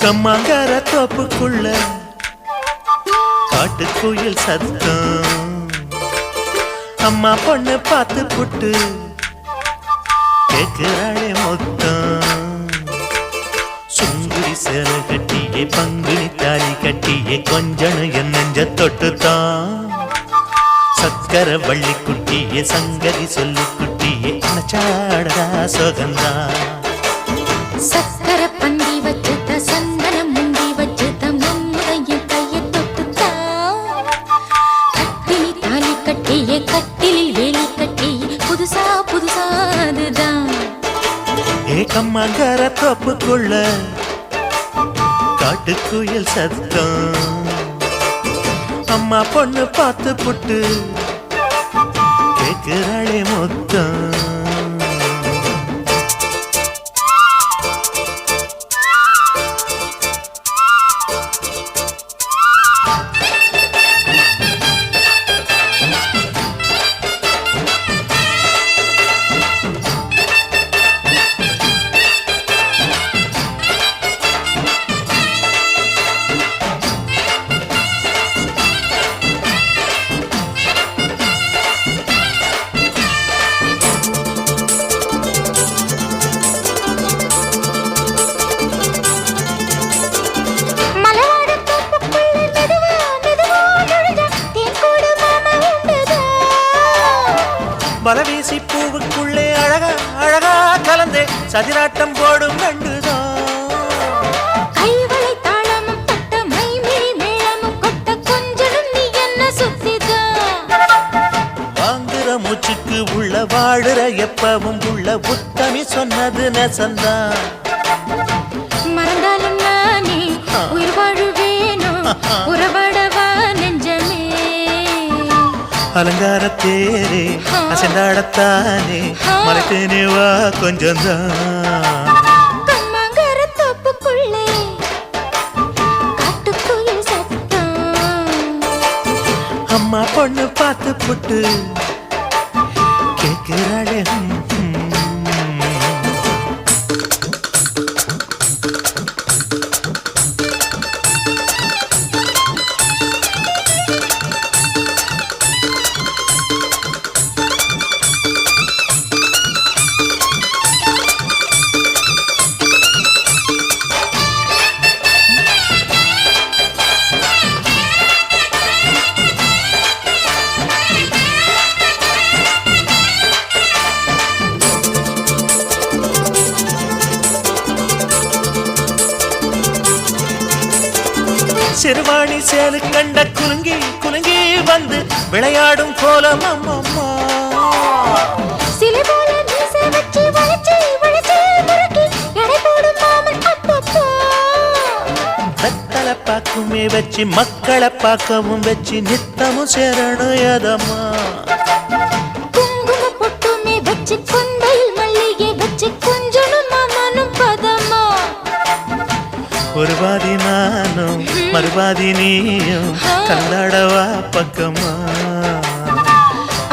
கம்மாங்கார தோப்புக்குள்ள காட்டுக்குயில் சத்தம். அம்மா பொண்ணு பார்த்து புட்டு கேக்குறாளே மொத்தம். சுங்குடி சேல கட்டியே பங்குனி தாலி கட்டியே கொஞ்சம் என் நெஞ்ச தொட்டுத்தான். சக்கர வள்ளி குட்டியே சங்கதி சொல்லு குட்டியே அணைச்சாடதா சோகந்தா. சக்கர பந்தி வச்சுட்ட சந்தனம் முந்தி வச்சுட்ட மம்முடைய கையை தொட்டுத்தா. கட்டிலி தாலி கட்டியே கட்டிலில் வேலி கட்டியே புதுசா புதுசா அதுதான். ஏகம்மாங்கார தோப்புக்குள்ள காட்டுக்குயில் சத்தம். அம்மா பொண்ணு பார்த்து புட்டு கேக்குறாளே மொத்தம். பலவீசி பூவுக்குள்ளே அழகா அழகா கலந்தே சதிராட்டம் போடும் நண்டுதான். கைவளை தாளமும் தட்ட மைமிழி மேளமும் கொட்ட கொஞ்சனும் நீ என்ன சுத்திதான். வாங்குற மூச்சுக்கு உள்ள வாழுற எப்பவும் உள்ள உத்தமி சொன்னது நெசந்தான். மறந்தாலும் நானே உயிர் வாழுவேனோ உறவாடவா நெஞ்சமே. அலங்கார தேரே அசைந்தாடத்தானே மறைத்தேனே வா கொஞ்சம்தான். கம்மாங்கார தோப்புக்குள்ளே காட்டுக்குயில் சத்தம். அம்மா பொண்ணு பார்த்து புட்டு கேட்கிறாளே. சிறுவாணி சேலு கண்ட குலுங்கி குலுங்கி வந்து விளையாடும் கோலம் அம்மம்மா. சிலை போல மீசை வச்சு வளைச்சு வளைச்சு முறுக்கி எடை போடும் மாமன் அப்பப்பா. வெத்தலை பாக்குமே வச்சு மக்களை பார்க்கவும் வச்சு நித்தமும் சேரணும் எதம்மா. குங்கும பொட்டுமே வச்சு கொண்டையில் மல்லிகை வச்சு கொஞ்சனும் மாமனும் பதமா. ஒரு பாதி நானும் மறுபாதி நீயும் கல்லாடவா பக்கமா.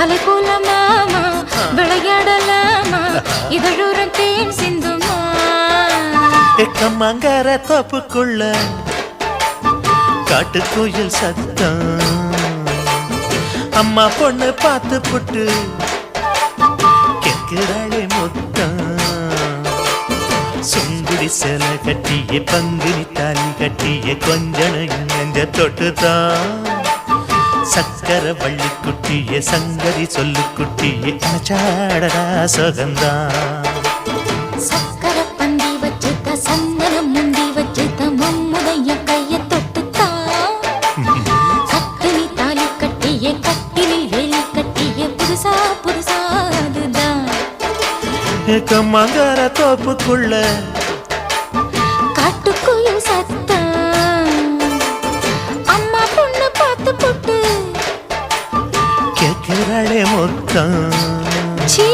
அலை போல மாமா விளையாடலாமா இதழூரம் தேன் சிந்துமா. கம்மாங்கார தோப்புக்குள்ள காட்டுக்குயில் சத்தம். அம்மா பொண்ணு பார்த்து புட்டு கேட்கிறாளே மொத்தம். சுங்குடி சேல கட்டியே பங்குனி தாலி கட்டியே கொஞ்சம் நெஞ்ச தொட்டுதான். சக்கர வள்ளி குட்டியே சங்கதி சொல்லு குட்டியே அணைச்சாடடா சோகந்தான். சக்கர பந்தி வச்சுட்ட சந்தனம் முந்தி வச்சுட்ட மம்முடைய கையை தொட்டுத்தான். கட்டிலி தாலி கட்டியே கட்டிலில் வேலி கட்டியே புதுசா புதுசா அதுதான். கம்மாங்கார தோப்புக்குள்ள காட்டுக்குயில் சத்தம். அம்மா பொண்ணு பார்த்து போட்டு கேட்கிறாளே மொத்தம். சீ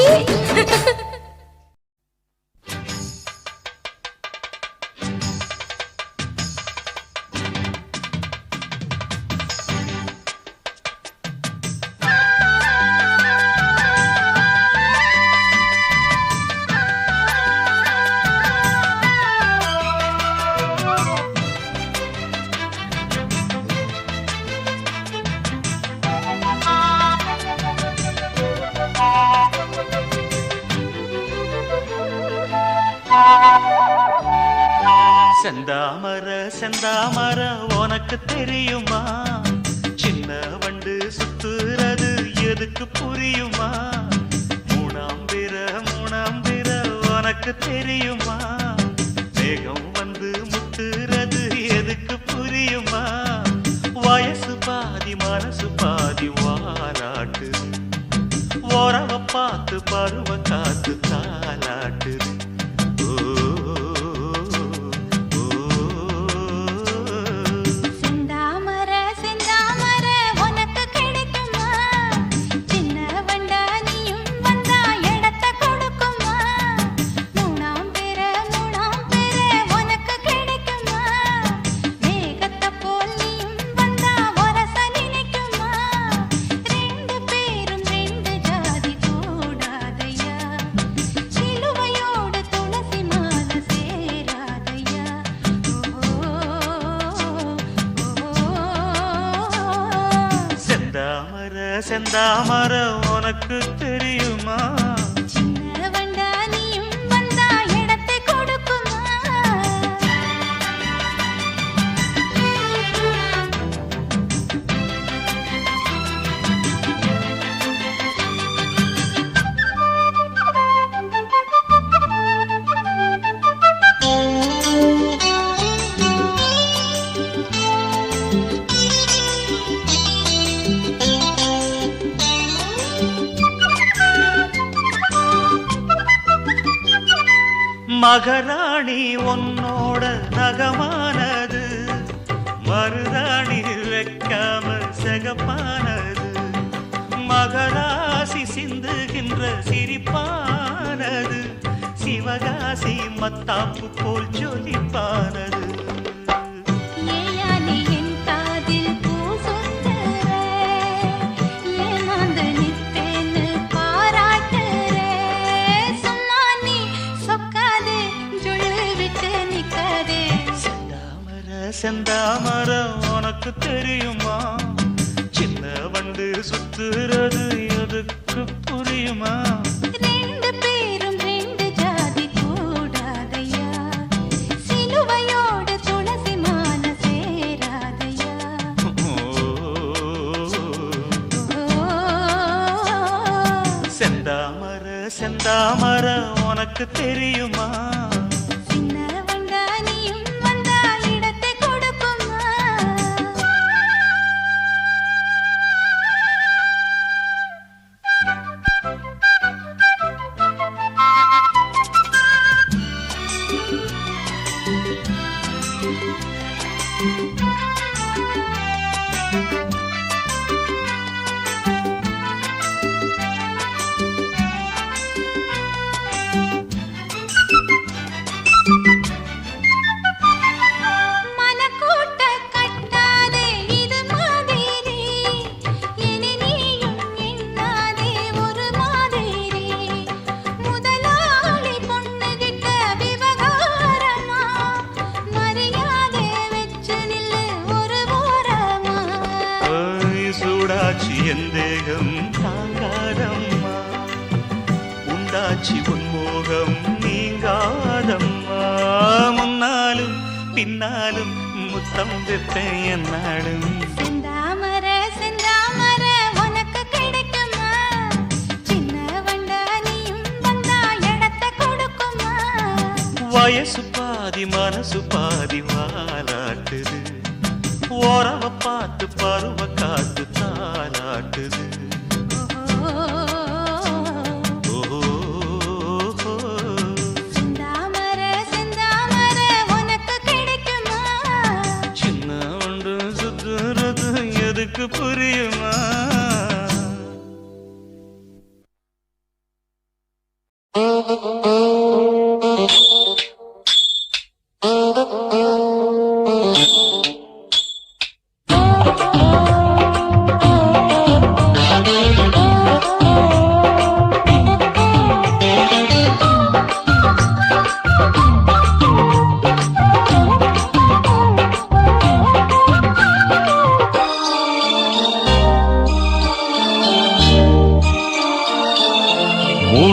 செந்தாமர செந்தாமர உனக்கு தெரியுமா சின்ன வண்டு சுத்துறது எதுக்கு புரியுமா மூணாம் பிற உனக்கு தெரியுமா வேகம் வந்து முத்துறது எதுக்கு புரியுமா வயசு பாதி மனசு பாதி வாராட்டுது ஓரவ பார்த்து பருவ காத்து தாலாட்டுது செந்தாமர உனக்கு தெரியுமா சின்ன வண்டா நீயும் வந்தா இடத்தை கொடுக்குமா மகராணி உன்னோட நகமானது மருதாணி வைக்காம செகப்பானது மகராசி சிந்துகின்ற சிரிப்பானது சிவகாசி மத்தாப்பு போல் ஜொலிப்பானது செந்தாமர உனக்கு தெரியுமா சின்ன வண்டு சுத்துறது எதுக்கு புரியுமா ரெண்டு பேரும் ரெண்டு ஜாதி கூடாதையா சிலுவையோடு துளசி மாலை சேராதையா செந்தாமர செந்தாமர உனக்கு தெரியுமா எந்தேகம் தாங்காதம்மா உண்டாச்சி உன்மோகம் நீங்காதம்மா முன்னாலும் பின்னாலும் முத்தம் வைப்பேன் என்னாலும் செந்தாமர செந்தாமர உனக்கு கிடைக்குமா சின்ன வண்டா நீயும் வந்தா இடத்தை கொடுக்குமா வயசு பாதி மனசு பாதி வாலாட்டுது ஓரவ பார்த்து பருவ காத்து தாலாட்டுது செந்தாமர செந்தாமர உனக்கு கிடைக்குமா சின்ன ஒன்று சுத்துறது எதுக்கு புரியுமா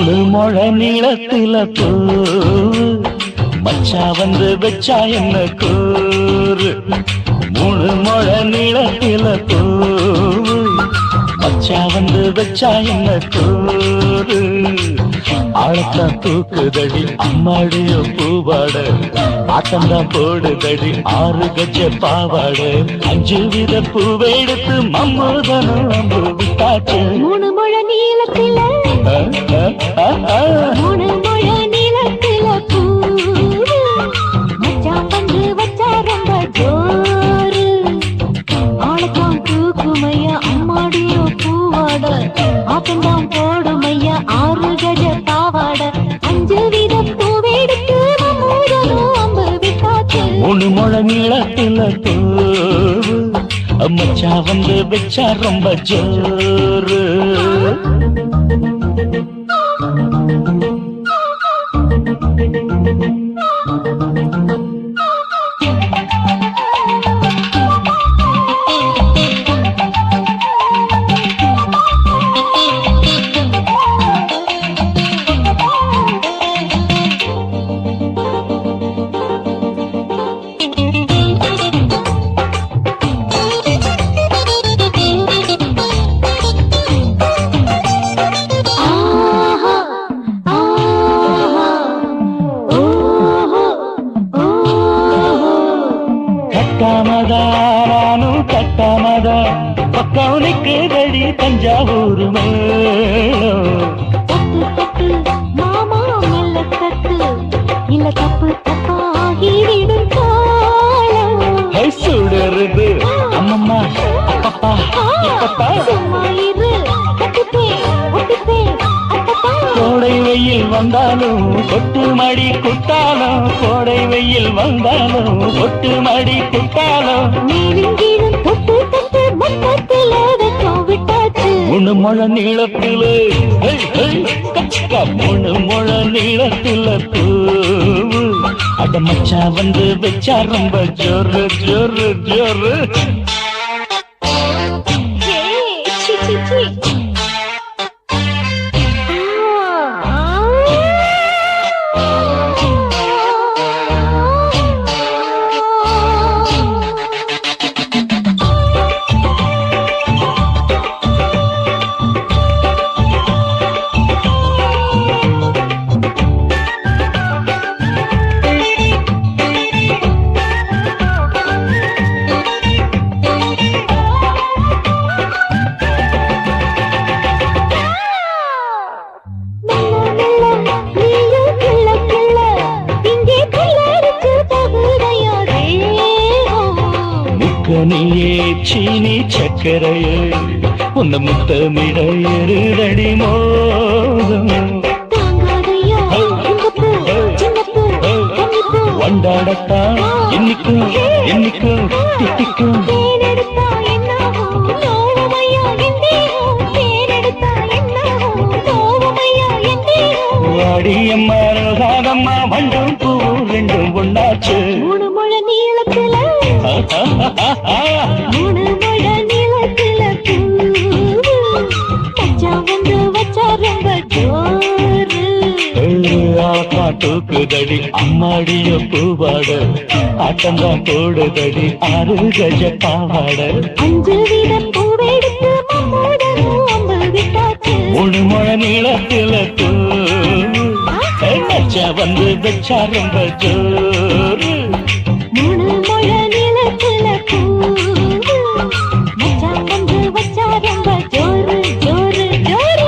மூணு முழ நீளத்தில பூ மச்சா வந்து வச்சா என்ன கூறு 3 முழ நீளத்தில பூவு மச்சா வந்து வச்சா என்ன கூறு ஆழத்தான் தூக்குதடி அம்மாடிய பூவாட ஆட்டம்தான் போடுதடி 6 கஜ பாவாட 5 வித பூவை எடுத்து மம்மூதனும் அம்பு விட்டாச்சு 3 முழ நீளத்தில 3 முழ நீளத்தில பூவு மச்சான் வந்து வச்சா ரொம்ப ஜோரு ஆளத்தான் தூக்குமையா அம்மாடிய பூவாட ஆட்டம்தான் போடுமையா 6 கஜ பாவாட 5 வித பூவை எடுத்து மம்மூதனும் அம்பு விட்டாச்சு 3 முழ நீளத்தில பூவு மச்சா வந்து வச்சா ரொம்ப ஜோரு கட்டாமதானும் கட்டாமதா பக்கம் நிற்குதடி தஞ்சாவூர் மேளம் தட்டு மாமா மெல்ல தட்டு இல்ல தப்பு தப்பாகிவிடும் காலம் சுடருது அம்மம்மா அப்பப்பா இப்பப்பா சும்மா இரு ஒட்டிப்பே அப்பப்பா கோடை வெயில் வந்தாலும் கொட்டு மடி குட்டாலும் கோடை வெயில் வந்தாலும் கொட்டு மடி குட்டாலும் மேலும் கீழும் தொட்டு தொட்டு மொத்தத்தில் வெக்கம் விட்டாச்சு 3 முழ நீளத்தில 3 முழ நீளத்தில பூவு அட மச்சா வந்து வச்சா ரொம்ப ஜோரு ஜோரு ஜோரு சி சி சி நீயே சீனி சக்கரையே உன்ன முத்தமிட எருதடி மோதும் வண்டாடத்தான் என்னைக்கும் என்னைக்கும் திட்டிக்கும் வாடியம்மா ரோசாதம்மா வண்டும் பூ ரெண்டும் ஒண்ணாச்சு 3 முழ நீளத்தில 3 முழ நீளத்தில பூவு மச்சான் வந்து வச்சா ரொம்ப ஜோரு தூக்குதடி அம்மாடிய பூவாட ஆட்டம்தான் போடுதடி 6 கஜ பாவாட 5 வித பூவை எடுத்து மம்மூதனும் அம்பு விட்டாச்சு 3 முழ நீளத்தில பூவு மச்சா வந்து வச்சா ரொம்ப ஜோரு 3 முழ நீளத்தில பூவு மச்சான் வந்து வச்சா ரொம்ப ஜோரு ஜோரு ஜோரு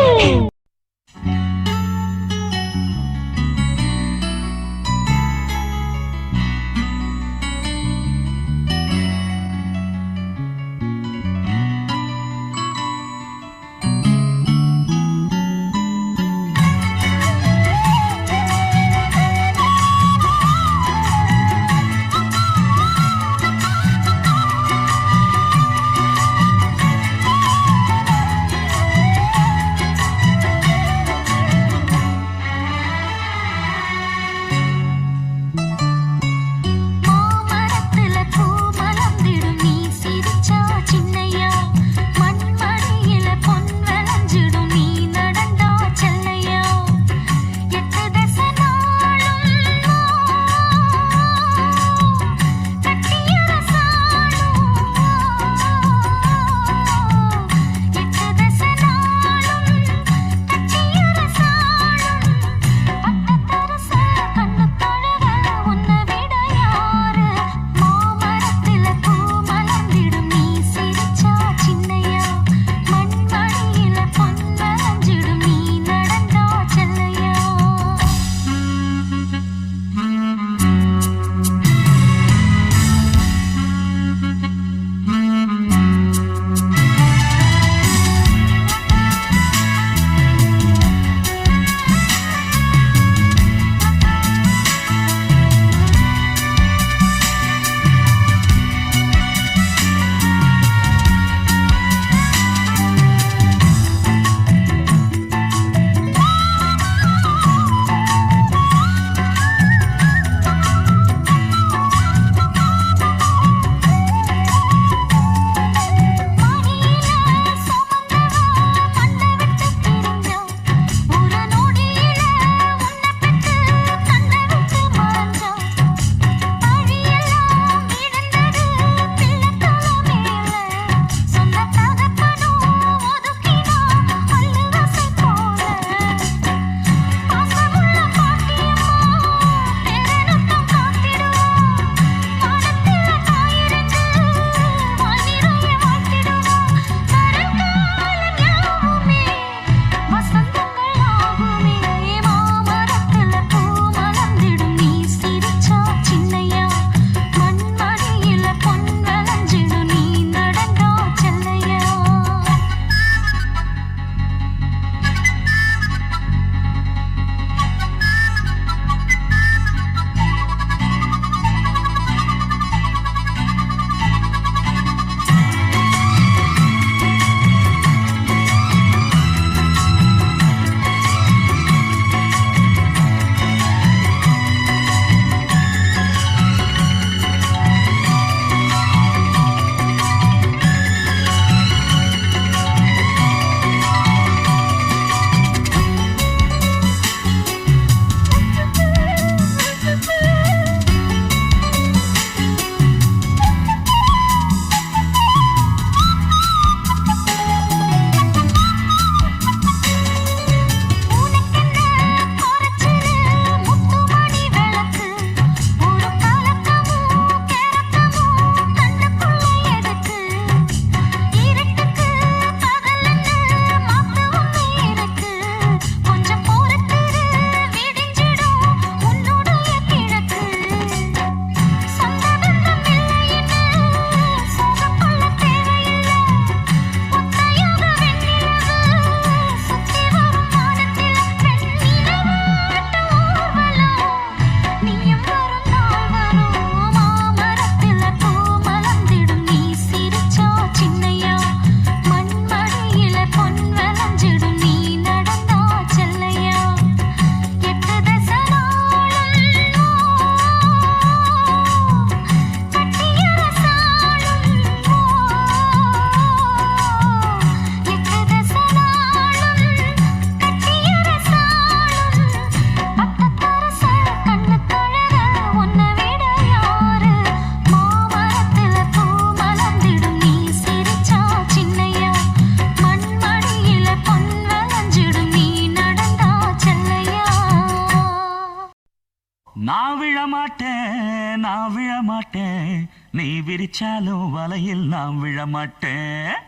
விழமாட்டேன் நான் விழமாட்டேன் நீ விரிச்சாலும் வலையில் நான் விழமாட்டேன்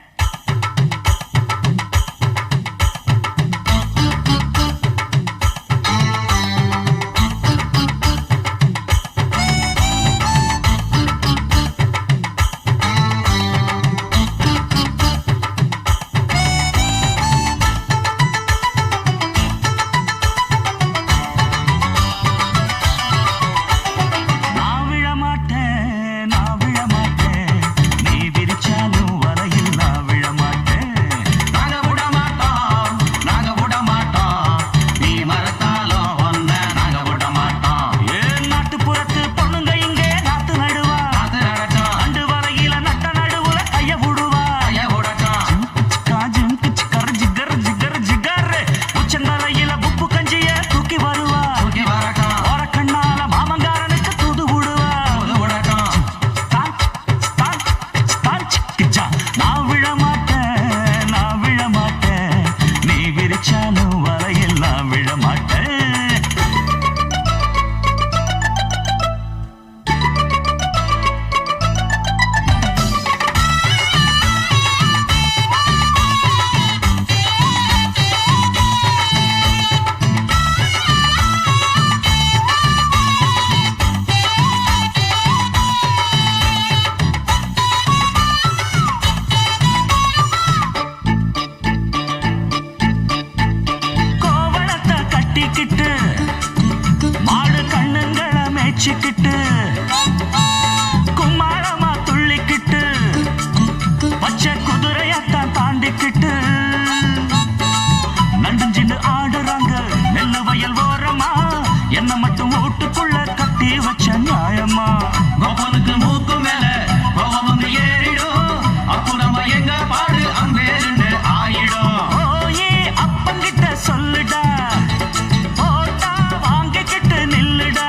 கும்மாளமா துள்ளிக்கிட்டு பச்சை குதிரையத்தான் தாண்டிக்கிட்டு நடுஞ்சின்னு ஆடுறாங்க நெல்லு வயல் ஓரமா என்ன மட்டும் வீட்டுக்குள்ள கட்டி வச்ச நியாயமா கோபனுக்கு மூக்கு மேல கோபம் வந்து ஏறிடும் அப்புறமா எங்க பாடு அம்பேருந்து ஆயிடும் ஓயே அப்பங்கிட்ட சொல்லுடா போட்டா வாங்கிக்கிட்டு நில்லுடா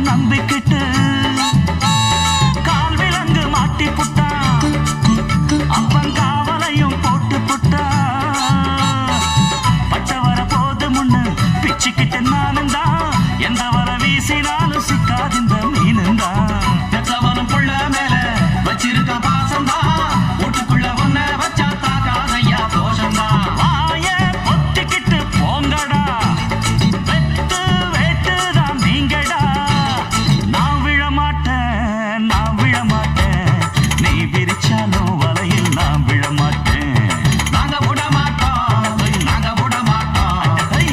நம்பிக்கிட்டு கால் விலங்கு மாட்டி புட்டா அப்பன் காவலையும் போட்டு புட்டா பட்ட வர போது முன்னு பிச்சுக்கிட்டு நானும் தான் எந்த வர வீசினாலும் சிக்காதிந்த மீனும் தான் பெற்றவனும் புள்ள மேல வச்சிருக்க பாசம் தான் வீட்டுக்குள்ள ஒன்ன வச்சா தாக்காதையா தோஷம் தான் வாய பொத்திக்கிட்டு போங்கடா வெத்து வேட்டு தான் நீங்கடா நீ விரிச்சாலும் வலையில் நான் விழமாட்டேன் நாங்க விட மாட்டோம் நாங்க விட மாட்டோம்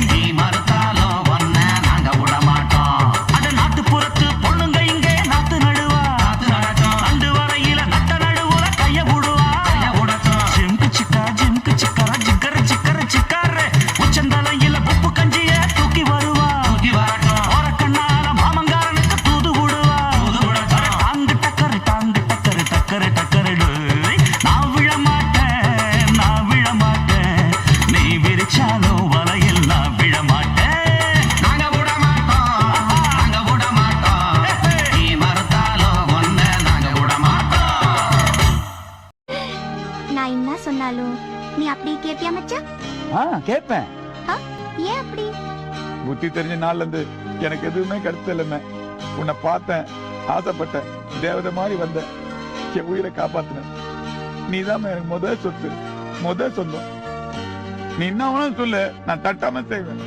நீ மறுத்தாலும் ஒன்ன நாங்க விட மாட்டோம் அட நாட்டுப்புறத்து பொண்ணுங்க இங்கே நாத்து நடுவா நாத்து நடக்கும் அண்டு வரையில நட்ட நடுவுல கைய விடுவா கைய விடட்டும் ஜிம்கு சிக்கா ஜிக்கர சிக்கர சிக்காரு உச்சந்தலையில உப்பு கஞ்சிய தூக்கி வருவா தூக்கி வரட்டும் ஒரு கண்ணால மாமங்காரனுக்கு தூது விடுவா தூது விடட்டும் டாங்கு டக்கரு டாங்கு டக்கரு டக்கரு டக்கரு நான் விழமாட்டேன் நீ விரிச்சாலும் வலையில் நான் விழமாட்டேன் நாங்க விட மாட்டோம் நீ மறுத்தாலும் ஒன்ன நாங்க விட மாட்டோம் நான் என்ன சொன்னாலும் நீ அப்படி கேப்பியா மச்சான்? கேட்பேன். ஏன் அப்படி? புத்தி தெரிஞ்ச நாள்ல இருந்து எனக்கு எதுவுமே கிடைச்சதில்லைமே. உன்னை பார்த்தேன், ஆசைப்பட்டேன், தேவதை மாதிரி வந்த என் உயிரை காப்பாத்தின. நீதான் எனக்கு முதல் சொத்து, முதல் சொந்தம். நீ என்ன வேணாலும் சொல்லு, நான் தட்டாம செய்வேன்.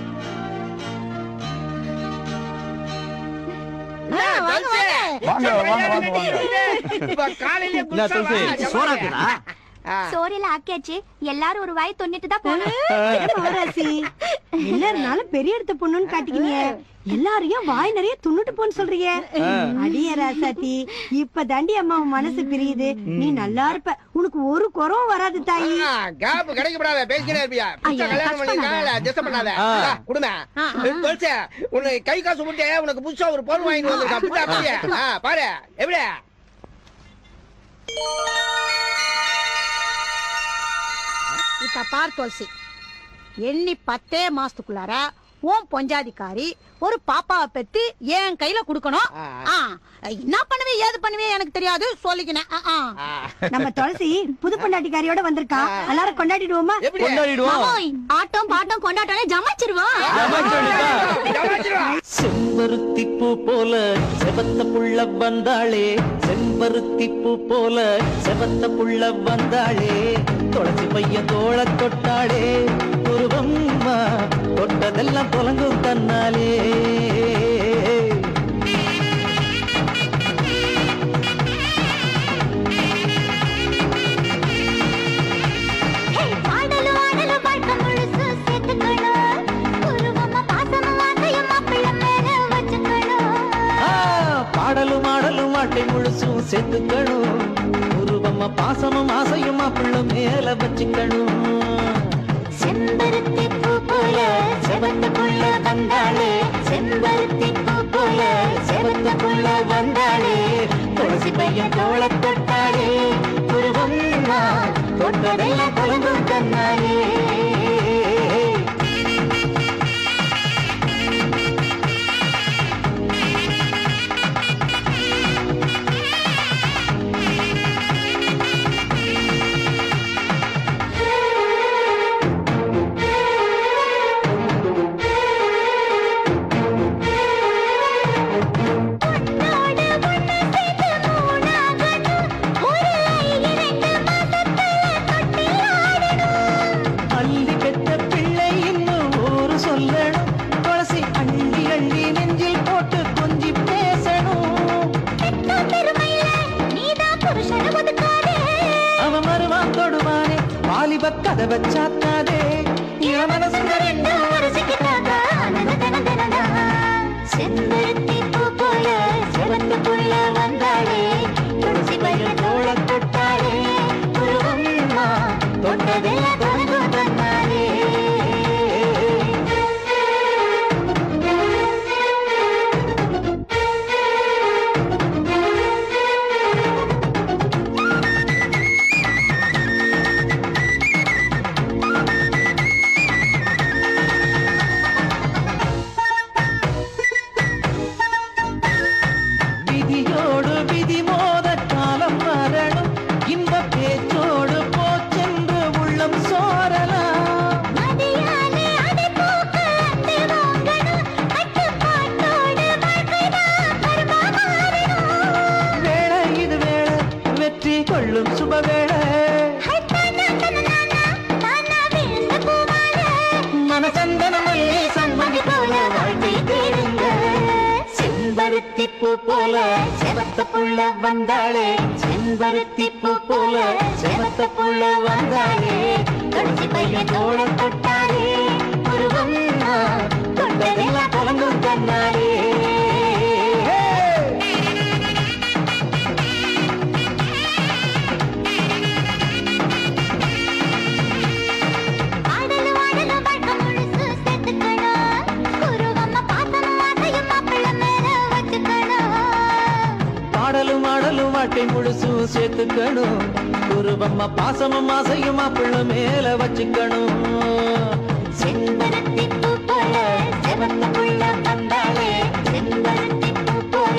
வாங்க வாங்க வாங்க வாங்க காலையில சோறில ஆக்கியாச்சு, எல்லாரும் ஒரு வாய் தொண்ணிட்டு தான் போனோம். மகாராசி என்ன இருந்தாலும் பெரிய இடத்து பொண்ணுன்னு காட்டிக்கிங்க, எல்லாரையும் வாய் நிறைய துண்ணுட்டு போன்னு சொல்றீங்க. அடிய ராசாத்தி, இப்ப தாண்டி அம்மா உன் மனசு பிரியுது. நீ நல்லா இருப்ப, உனக்கு ஒரு குறவும் வராது தாயி. கேப் கிடைக்கப்படாத பேசிக்கிட்டே இருப்பியா? கல்யாணம் பண்ணிருக்கா ஜெஸ்ட் பண்ணாத குடும்ப தொலைச்ச உன்னை கை காசு விட்டு உனக்கு புதுசா ஒரு பொருள் வாங்கிட்டு வந்திருக்கான். பாரு எப்படி இப்ப பார் துளசி, எண்ணி 10 மாசத்துக்குள்ளார உன் பொஞ்சாதிக்காரி ஒரு பாப்பாவை பெத்து என் கையில குடுக்கணும். என்ன பண்ணுவே ஏது பண்ணுவே எனக்கு தெரியாது, சொல்லிக்கினேன். நம்ம துளசி புது பொண்டாட்டிக்காரியோட வந்திருக்கா, எல்லாரும் கொண்டாடிடுவோமா? ஆட்டம் பாட்டம் கொண்டாட்டாலே ஜமாச்சிருவோம். செம்பருத்தி பூ போல செவத்த புள்ள வந்தாளே, செம்பருத்தி பூ போல செவத்த புள்ள வந்தாளே, துளசி பையன் தோள தொட்டாளே, உருவம்மா தொட்டதெல்லாம் தொலங்கும் தன்னாலே. பாடலும் ஆடலும் வாட்டை முழுசும் சேர்த்துக்கணும், உருவம்மா பாசமும் ஆசையும் மாப்பிள்ள மேல வச்சுக்கணும். செம்பருத்தி பூ போல செவத்த புள்ள வந்தாளே, செம்பருத்தி பூ போல செவத்த புள்ள வந்தாளே, துளசி பையன் தோள தொட்டாளே, உருவம் தொட்டதெல்லாம் தொலைங்கும் தன்னாலே. கதவை சாத்தாதே, செம்பருத்தி பூ போல செவத்த புள்ள வந்தாளே, துளசி பையன் தோள தொட்டாளே, உருவம்மா தொட்டதெல்லாம் தொலைங்கும் தன்னாலே. செம்பருத்தி பூ போல செவத்த புள்ள வந்தாளே, செம்பருத்தி பூ போல செவத்த புள்ள வந்தாளே, துளசி பையன் தோள தொட்டாளே, உருவம் தொட்டதெல்லாம் தொலைங்கும் தன்னாலே. பாடலும் ஆடலும் வாட்டை முழுசும் சேர்த்துக்கணும், உருவம்மா பாசமும் ஆசையும் மாப்பிள்ள மேல வச்சுக்கணும். செம்பருத்தி பூ போல செவத்த புள்ள வந்தாளே, செம்பருத்தி பூ போல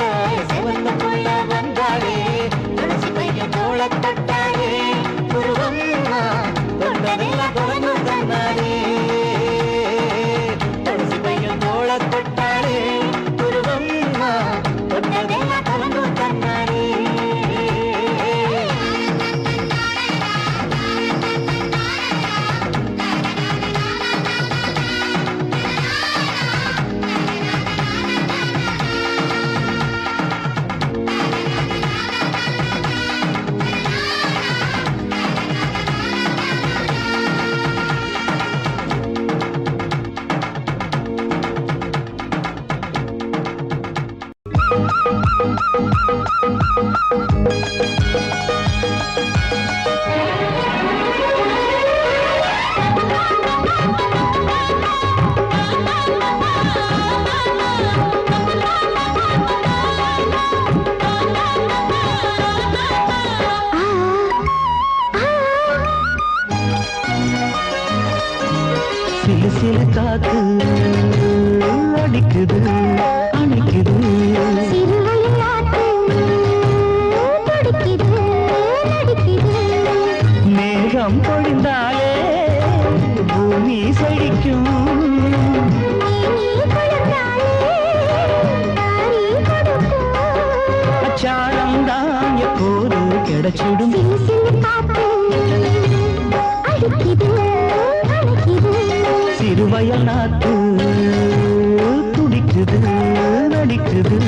செவத்த புள்ள வந்தாளே, துளசி பையன் தோள தொட்டாளே, உருவம் தொட்டதெல்லாம் தொலைங்கும் தன்னாலே. துளசி பையன் தோள தொட்டாளே, உருவம் தொட்டதெல்லாம் தொலைங்கும் தன்னாலே. பூங்காத்து அடிக்குது அணைக்குது மேகம் பொழிந்தாலே பூமி செழிக்கும் அச்சாரம் தான் எப்போது கிடைச்சிடும் சிறுவயல் நாத்து துடிக்குது நடிக்குது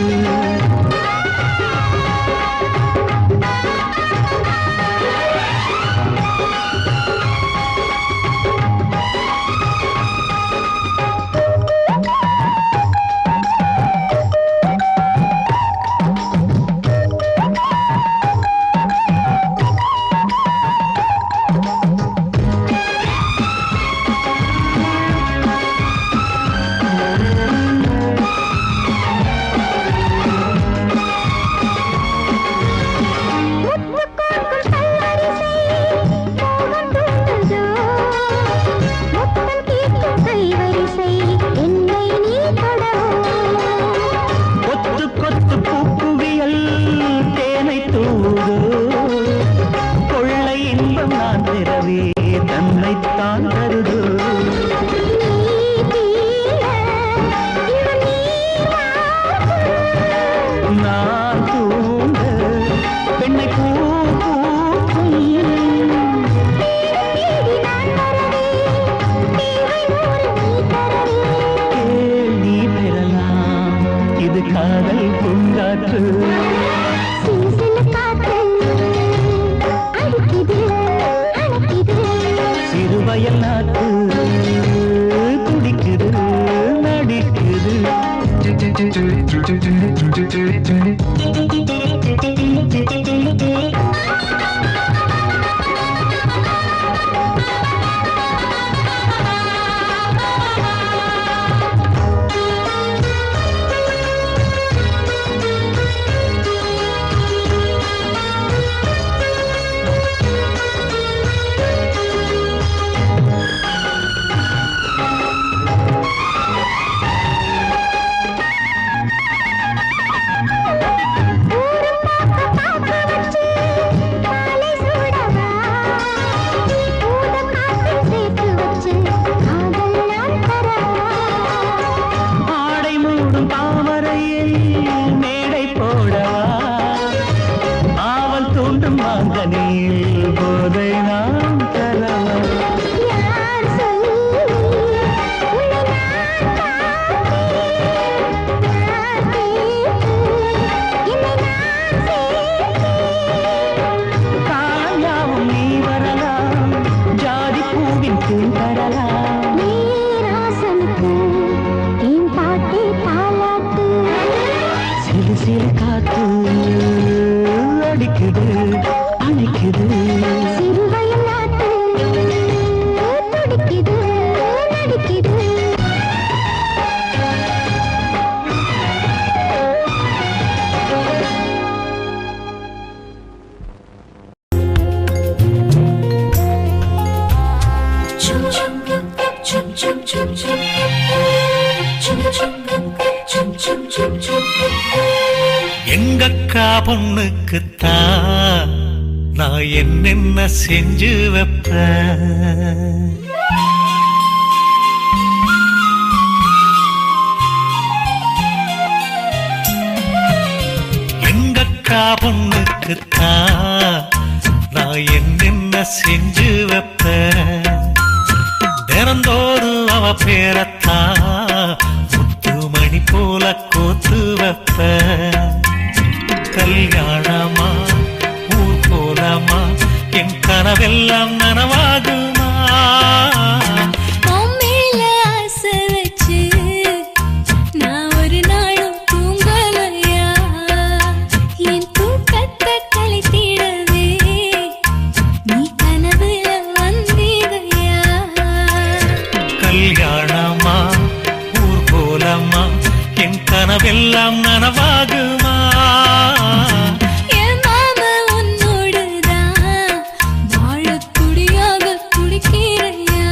தன்னைத்தான் தருது நான் தூங்க பெண்ணை பூ பூக்கும் கேள்வி பெறலாம் இது காதல் பூங்காற்று சிறுவயல் நாத்து துடிக்குது நடிக்குது போதை நாம் தரலாம் காயாவும் நீ வரலாம் ஜாதி பூவின் தேன் தரலாம் சிறு சிறு காத்து அடிக்குது அணைக்குது சிறுவயல் நாட்டு துடிக்குது நடிக்குது எங்கக்கா பொண்ணுக்குத்தான் நான் என்னென்ன செஞ்சு வைப்பேன் எங்கக்கா பொண்ணுக்குத்தான் நான் என்னென்ன செஞ்சு வைப்பேன் தினந்தோறும் அவ பேரத்தான் முத்துமணி போல கோத்து வைப்பேன் கல்யாணமா ஊர் போலாமா என் கனவெல்லாம் நனவாகுமா நான் ஒரு நாளும் தூங்கலையா என் தூக்கத்தை கலைத்திடவே நீ கனவுல வந்திடையா கல்யாணமா ஊர் போலாமா என் கனவெல்லாம் நனவாகுமா என் மாமா உன்னோடுதான் வாழக்கூடியாக துடிக்கிறையா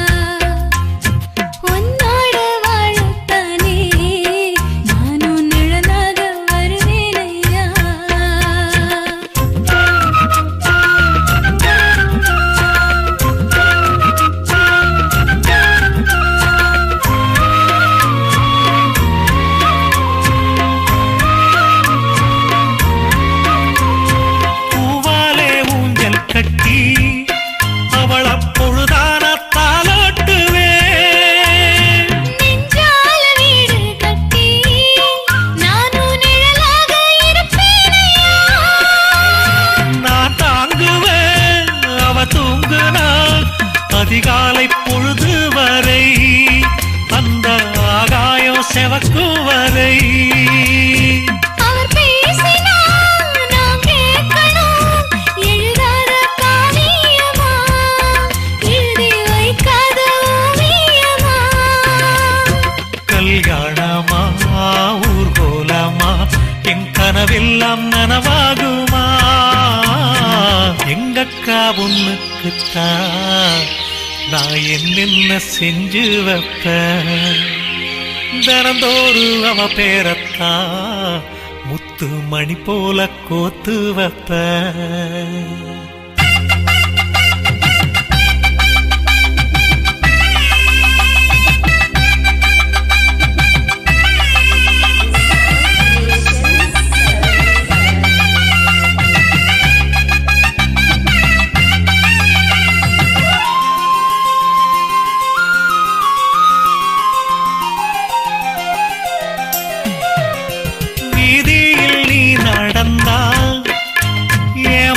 கனவெல்லாம் நனவாகுமா எங்கக்கா பொண்ணுக்குத்தான் நான் என்னென்ன செஞ்சு வைப்பேன் தினந்தோறு அவ பேரத்தான் முத்து மணி போல கோத்து வைப்பேன்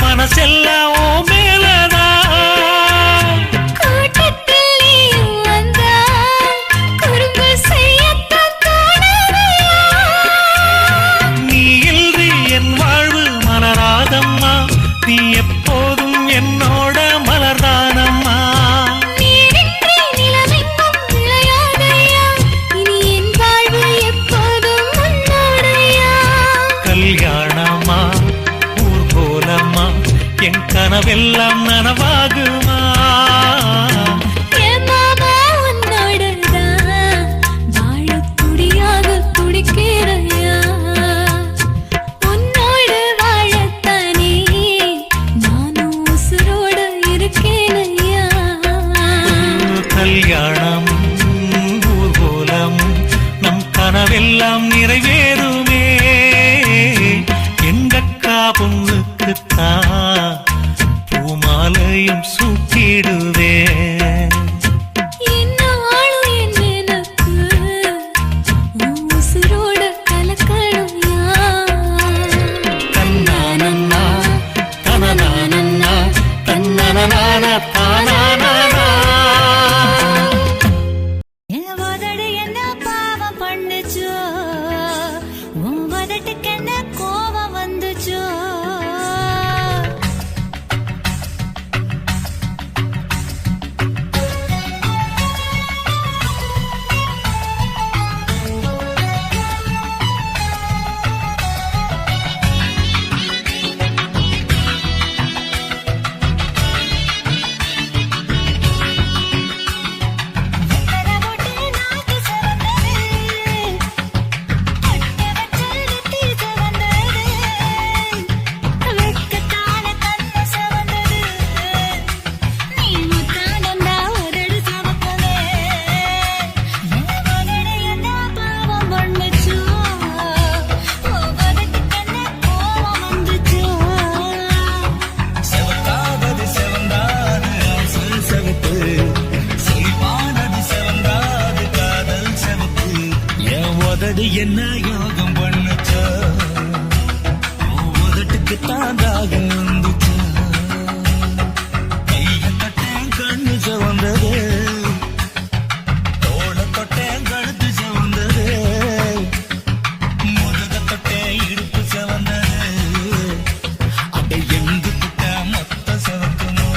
மனசெல்லாம் மேலதான் கூட்டத்தில் நீயும் வந்தா குறும்பு செய்யத்தான் நீ இன்றி என் வாழ்வு மலராதம்மா நீ எப்போதும் என்னோட மலர்தானம்மா நீரின்றி நிலவெங்கும் விளையாடையா இனி என் வாழ்வு எப்போதும் உன்னோடையா கல்யாணமா ஊர்கோலம்மா என் கனவெல்லாம் நனவாகுமா என் மாமா உன்னோடதான் வாழத் துடியாக துடிக்கிறையா உன்னோடு வாழத்தானே நானும் உசுரோட இருக்கேனையா கல்யாணம் ஊர்கோலம் நம் கனவெல்லாம் நிறைவேறுமே எங்கக்கா பொண்ணுக்குத்தான் பூமாலையும் சூட்டிடுவேன் என்னாலும் எனக்கு உன் உசுரோட கலக்கணும்யா தன்னானன்னா தனனானன்னா தன்னனனான தானானா என் உதடு என்ன பாவம் பண்ணுச்சோ உன் உதட்டுக்கு என்ன கோபம் வந்துச்சோ செவக்காதது செவந்தாது ஆசை செவப்பு செழிப்பானது செவந்தாது காதல் செவப்பு என் உதடு என்ன யோகம் பண்ணுச்சோ உதட்டுக்கு தாண்டாக வந்துச்சோ கைய தொட்டேன் கண்ணு செவந்தது தோள தொட்டேன் கழுத்து செவந்தது முதுக தொட்டேன் இடுப்பு செவந்தது அட எங்கு தொட்ட மொத்த செவக்குமோ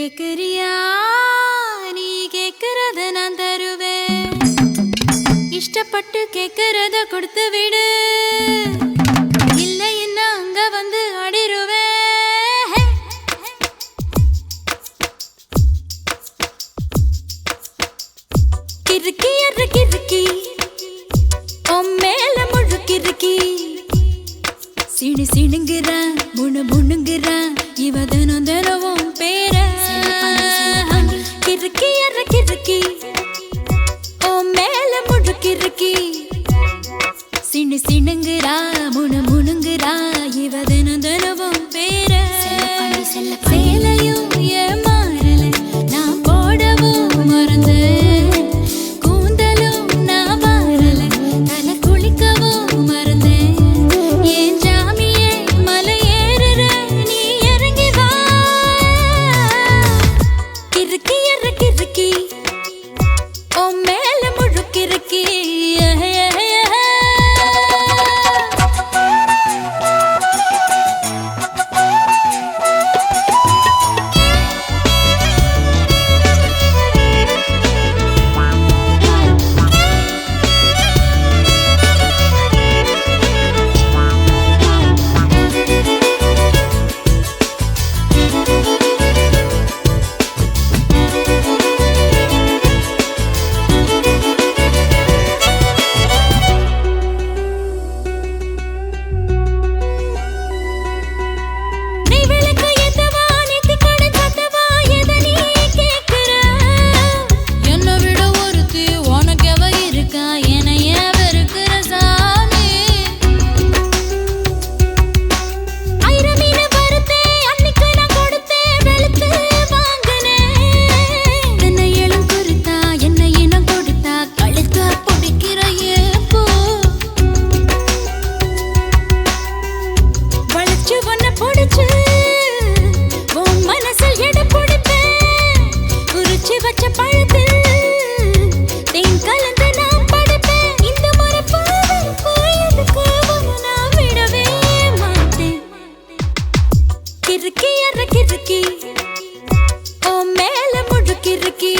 கேக்குறியா நீ கேக்குறத நான் தருவேன் இஷ்டப்பட்டு கேக்குறத கொடுத்து விடு இல்லை என்ன அங்க வந்து அடிருவேன் கிறுக்கி அற கிறுக்கி மேல முழுக்கிறுக்கி சிடு சிடுங்குறா முணு முணுங்குறா இவ தினம் தினமும் பேர கிறுக்கி அற கிறுக்கி மேல முழுக்கிறுக்கி சிடு சிடுங்குறா முணு முணுங்குறா இவ தினம் தினமும் பேர சேலையும் ஏமாறல நான் போடவும் மறந்தேன் கூந்தலும் நான் வாரல தலை குளிக்கவும் மறந்தேன் ஏன் ஜாமியே மலை ஏறுற நீ இறங்கி வா கிறுக்கி அற கிறுக்கி மேல முழுக்கிறுக்கி நீ விளக்கு ஏத்தவா நெத்தி கடன் சத்தவா எத நீ கேக்குற என்ன விட ஒருத்தி உனக்கு எவ இருக்கா என ஏவ இருக்கிற சாமி ஆயிரம் மீன வருத்தே அன்னைக்கு நான் கொடுத்தேன் வெளுத்து வாங்கினேன் என்னை இளம் குறித்தா என்னை இனம் கொடுத்தா கழுத்தா பிடிக்கிற ஏப்போ வளைச்சு ஒன்ன பொடிச்சு உன் மனசில் எடை பிடிப்பேன் உரிச்சு வச்ச பழத்தில் தேன் கலந்து நான் படுப்பேன் இந்த முறை போயதுக்கு நான் விடவே மாட்டேன் கிறுக்கி அற கிறுக்கி மேல முழுக்கிறுக்கி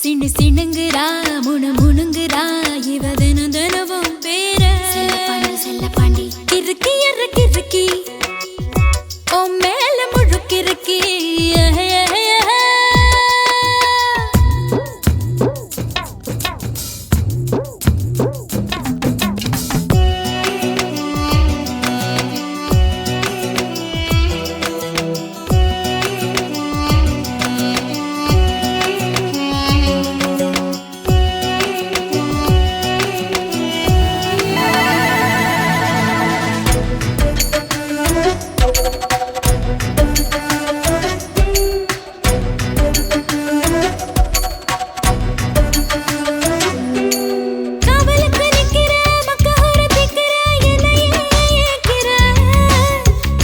சிண்டு சிடுங்குறா முணு முணுங்குறா இவ தினம் தினமும் பேர கிறுக்கி அற கிறுக்கி மேல முழுக்கிறுக்கி காவலுக்கு நிக்கிற மக்கஹோர திக்கிற என்னையே ஏக்கிற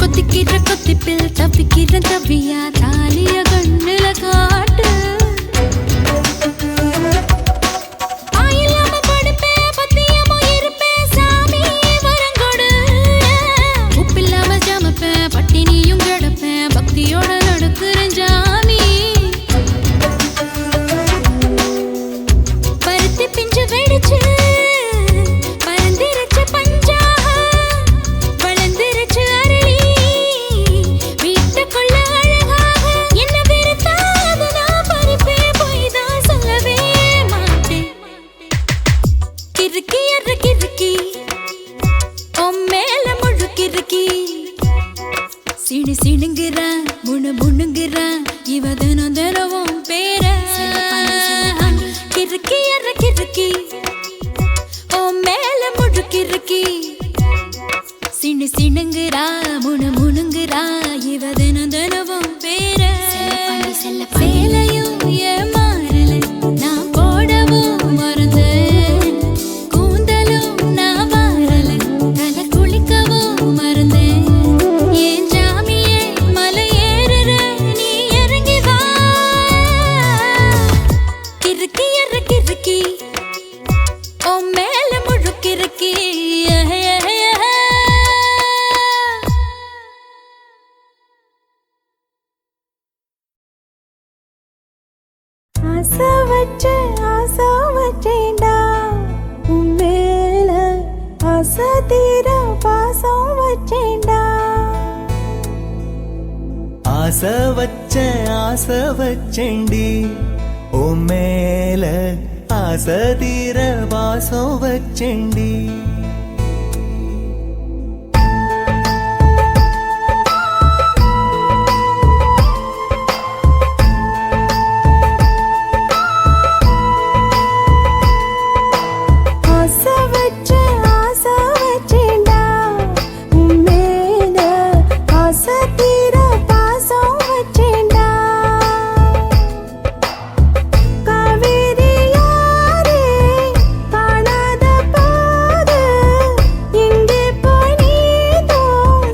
கொத்திக்கிற கொத்திப்பில் தப்பிக்கிற தவியா தாலிய கண்ணுல காட்டு ஆயில்லாம படுப்பேன் பத்தியமோ இருப்பேன் சாமி வரங்கொடு உப்பில்லாம ஜமப்பேன் பட்டினியும் கிடப்பேன் பக்தியோட நடக்கிறேன் ஜாமி பருத்தி பிஞ்சு வெடிச்சு பறந்திருச்சு பஞ்சாக வளர்ந்திருச்சு அரளி வீட்டுக்குள்ள அழகாக என்ன வெறுத்தாது நான் பறிப்பேன் போய் தான் சொல்லவே மாட்டேன் கிறுக்கி அற கிறுக்கி மேல முழுக்கிறுக்கி சிடு சிடுங்குறா முணு முணுங்குறா இவ தினம் தினமும் பேர கிறுக்கி அற கிறுக்கி மேல முழுக்கிறுக்கி சிடு சிடுங்குறா முணு முணுங்குறா இவ தினம் தினமும் பேர சேலையும் ஏமாறல நான் போடவும் மறந்தேன் கூந்தலும் நான் வாரல தலை குளிக்கவும் மறந்தேன் ஏன் ஜாமியே மலை ஏறுற நீ இறங்கி வா கிறுக்கி அற கிறுக்கி மேல முழுக்கிறுக்கி வச்சு ஆசை வச்சேன்டா உன் மேல ஆசை தீர பாசம் வச்சேன்டா ஆசை வச்சேண்டி உன் மேல ஆசை தீர வாசம் வச்சேண்டி ஆசை வச்சு ஆசை வச்சேன்டா உன் மேல ஆசை தீர பாசம் வச்சேன்டா காவேரி யாரே காணாத போது எங்கே போய் நீதோ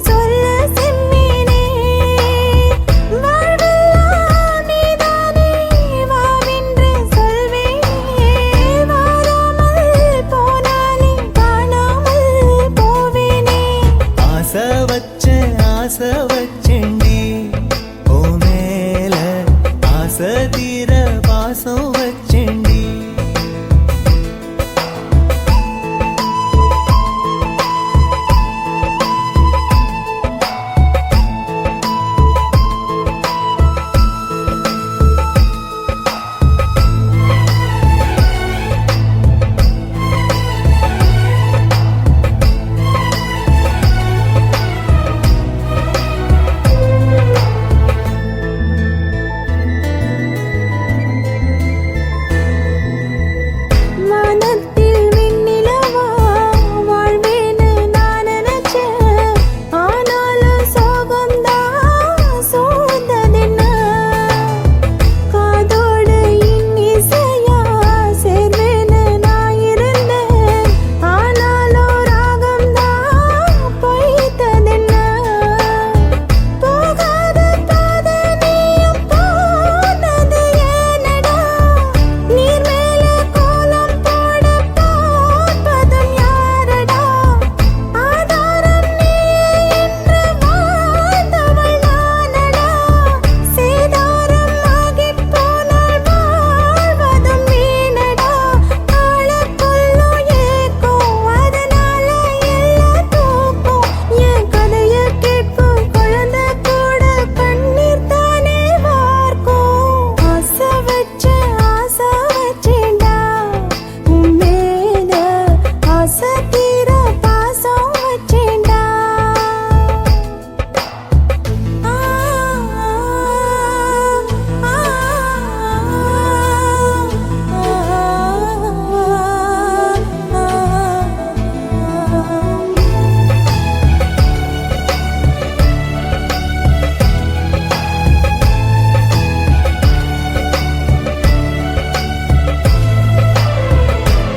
சொல்ல செம்மீனே வாழ்வெல்லாம் நீதானே வாவென்று சொல்வேனே வாராமல் போனாலே காணாமல் போவேனே ஆசை வச்சேண்டி உன் மேல ஆசை தீர வாசம் வச்சேண்டி வானத்தில் விண்ணிலவா வாழ்வேன்னு நான் நினைச்சேன் ஆனாலும் சோகம்தான் சூழ்ந்ததென்ன காதோடு இன்னிசையா சேர்வேன்னு நான் இருந்தேன் ஆனாலும் ராகம்தான் பொய்த்ததென்ன போகாத பாதை நீயும் போனது ஏனடா நீர் மேல கோலம் போட பார்ப்பதும் யாரடா ஆதாரம் நீயே என்று வாழ்ந்தவள் நானடா சேதாரம் ஆகிப் போனால் வாழ்வதும் வீணடா ஆளக்கொள்ளும் ஏக்கம் அதனால எல்லாம் தூக்கம் என் கதையை கேட்கும் குழந்தை கூட கண்ணீர் தானே வார்க்கும் ஆசை வச்சேன்டா உன் மேல ஆசை தீர பாசம் வச்சேன்டா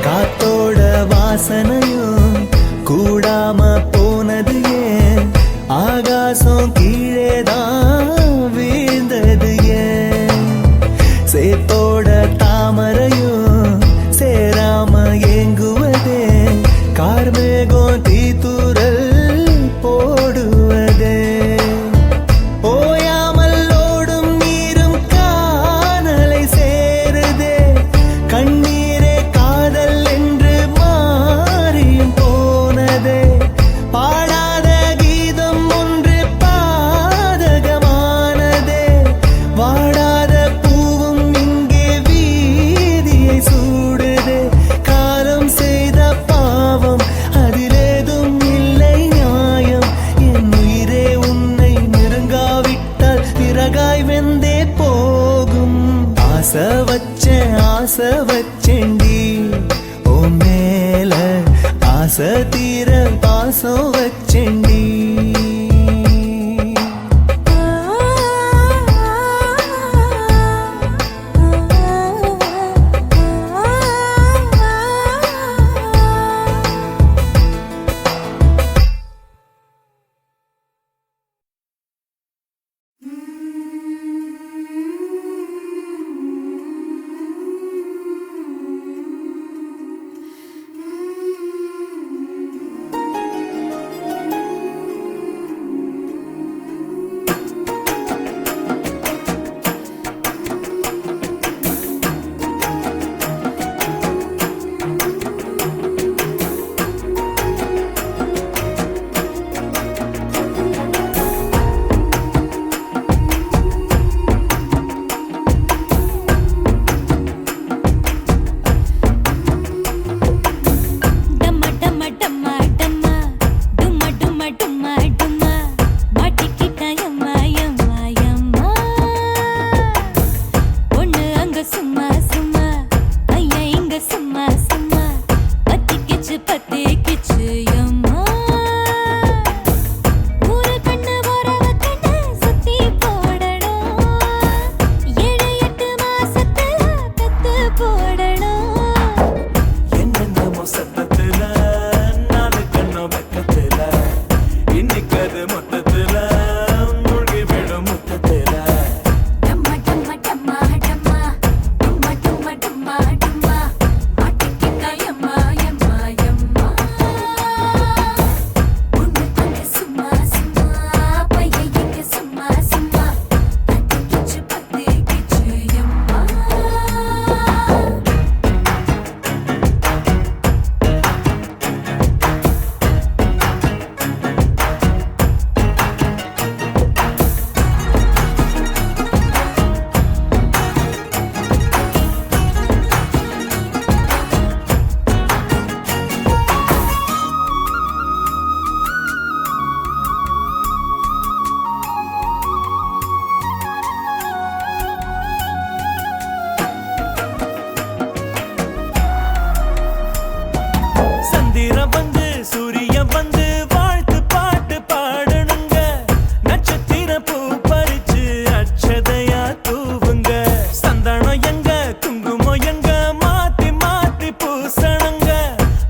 காத்தோட வாசனையும் கூடாம போனது ஏன் ஆகாசம் கீழேதான் வீழ்ந்தது ஏன் சேத்தோட தாமரையும் சேராம ஏங்குவதே கார்மேகம் தீத்துரல் போடுவதே ஓயாமல் ஓடும் நீரும் காணலை சேருதே கண்ணீரே காதல் என்று மாறி இது மொத்தத்துல மூழ்கி விடும் மொத்தத்துல டம்மா டம்மா டம்மா டம்மா டம்மா டம்மா டம்மா டம்மா மாட்டிக்கிட்டா எம்மா எம்மா எம்மா உன்னை கொண்டு சும்மா சும்மா பையைக்கு சும்மா சும்மா தட்டிக்கிச்சு பத்திக்கிச்சு எம்மா சந்திரன் வந்து சூரியன் வந்து வாழ்த்து பாட்டு பாடணுங்க நட்சத்திர பூ பறிச்சு அட்சதையா தூவுங்க சந்தனம் எங்க குங்குமம் எங்க மாத்தி மாத்தி பூசணுங்க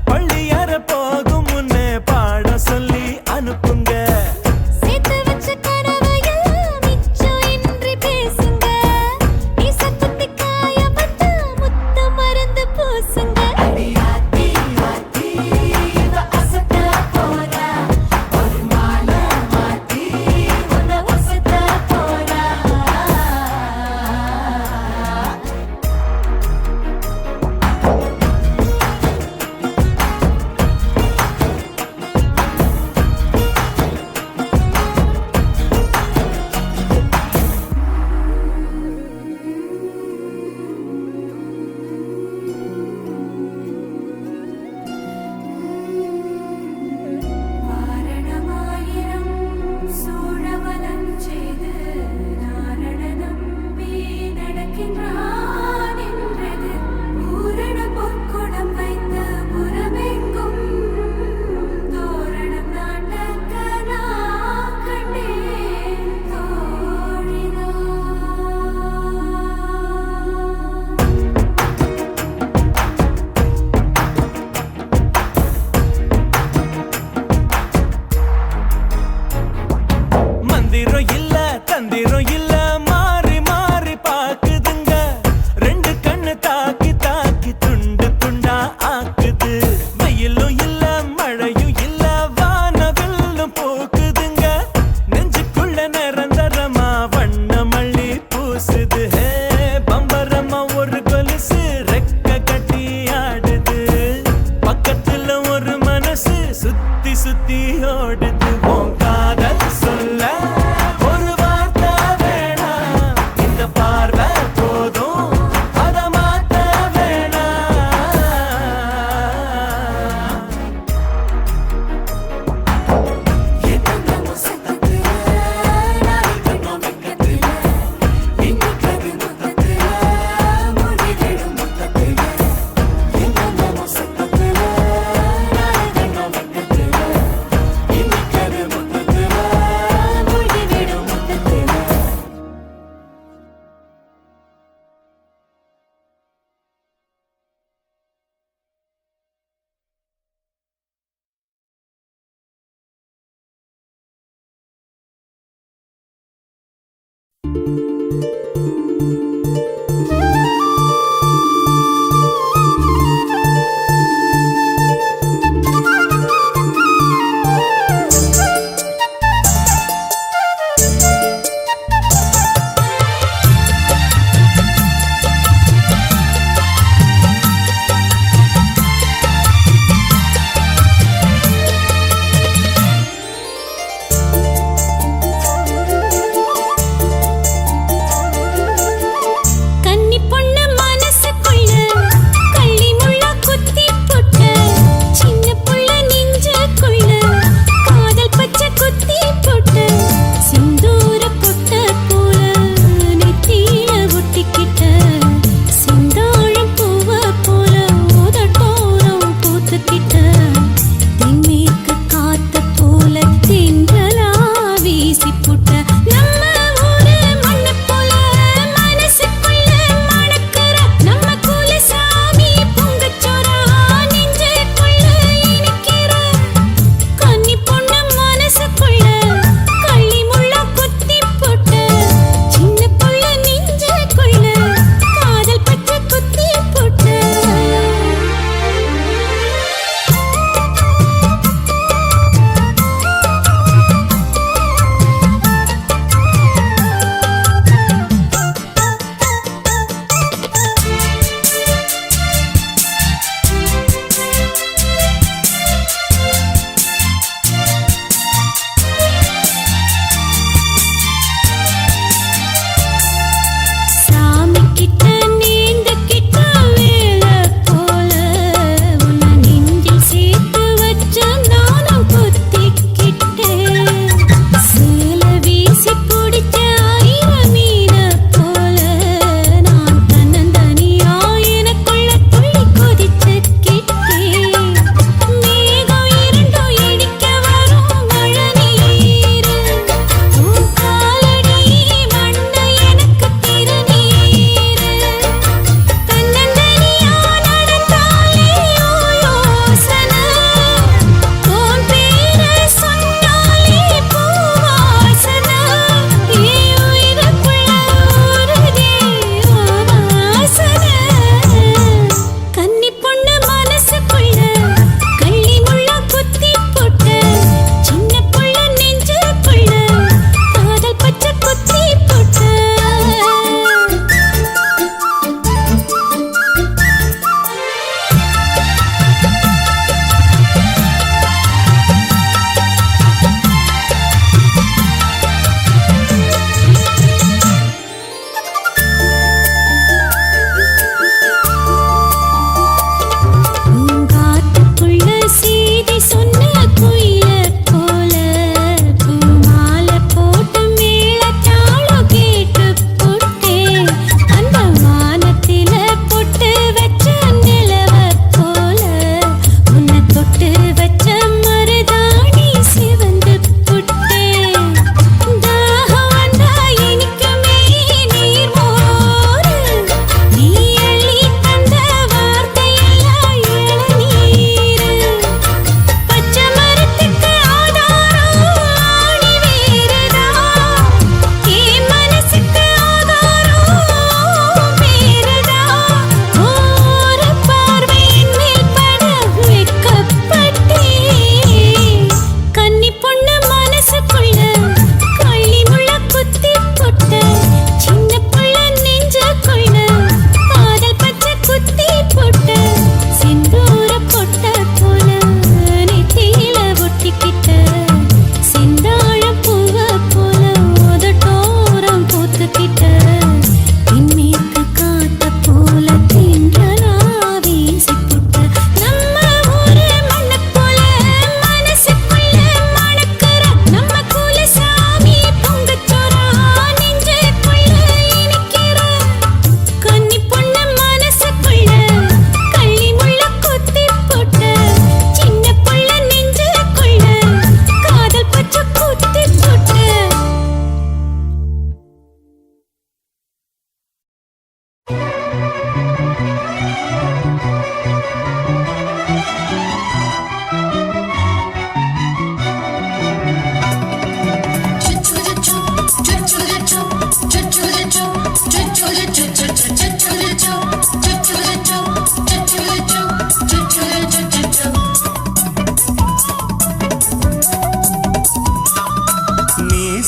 பள்ளியற போகும் முன்னே பாடம் சொல்லி அனுப்புங்க சேர்த்து வச்ச கனவையெல்லாம் மிச்சம் இன்றி பேசுங்க நீ சத்தத்தை காய வந்தா முத்தம் மறந்து பூசுங்க அடியாத்தி வாத்தி இவ அசத்த போறா ஒரு மாலை மாத்தி உன்னை ஒசத்த போறா வாரணமாயிரம் சூழவலம் செய்து நாரண நம்பி நடக்கின்றான் என்றது பூரண பொற்குடம் வைத்த புறமெங்கும் தோரணம் நாட்டக்க நான் கண்டேன் தோழிதான் மந்திரம் இல்ல தந்திரம் இல்ல மாறி மாறி பாக்குதுங்க ரெண்டு கண்ணு தாக்கி தாக்கி துண்டு துண்டா ஆக்குது வெயிலும் இல்ல மழையும் இல்ல வானவில்லும் போக்குதுங்க நெஞ்சுக்குள்ள நிரந்தரமா வண்ண மல்லி பூசுது ஹே பம்பரமா ஒரு கொலுசு ரெக்க கட்டி ஆடுது பக்கத்துல ஒரு மனசு சுத்தி சுத்தி ஓடுது உன் காதல் சொல்ல ஒரு வார்த்தை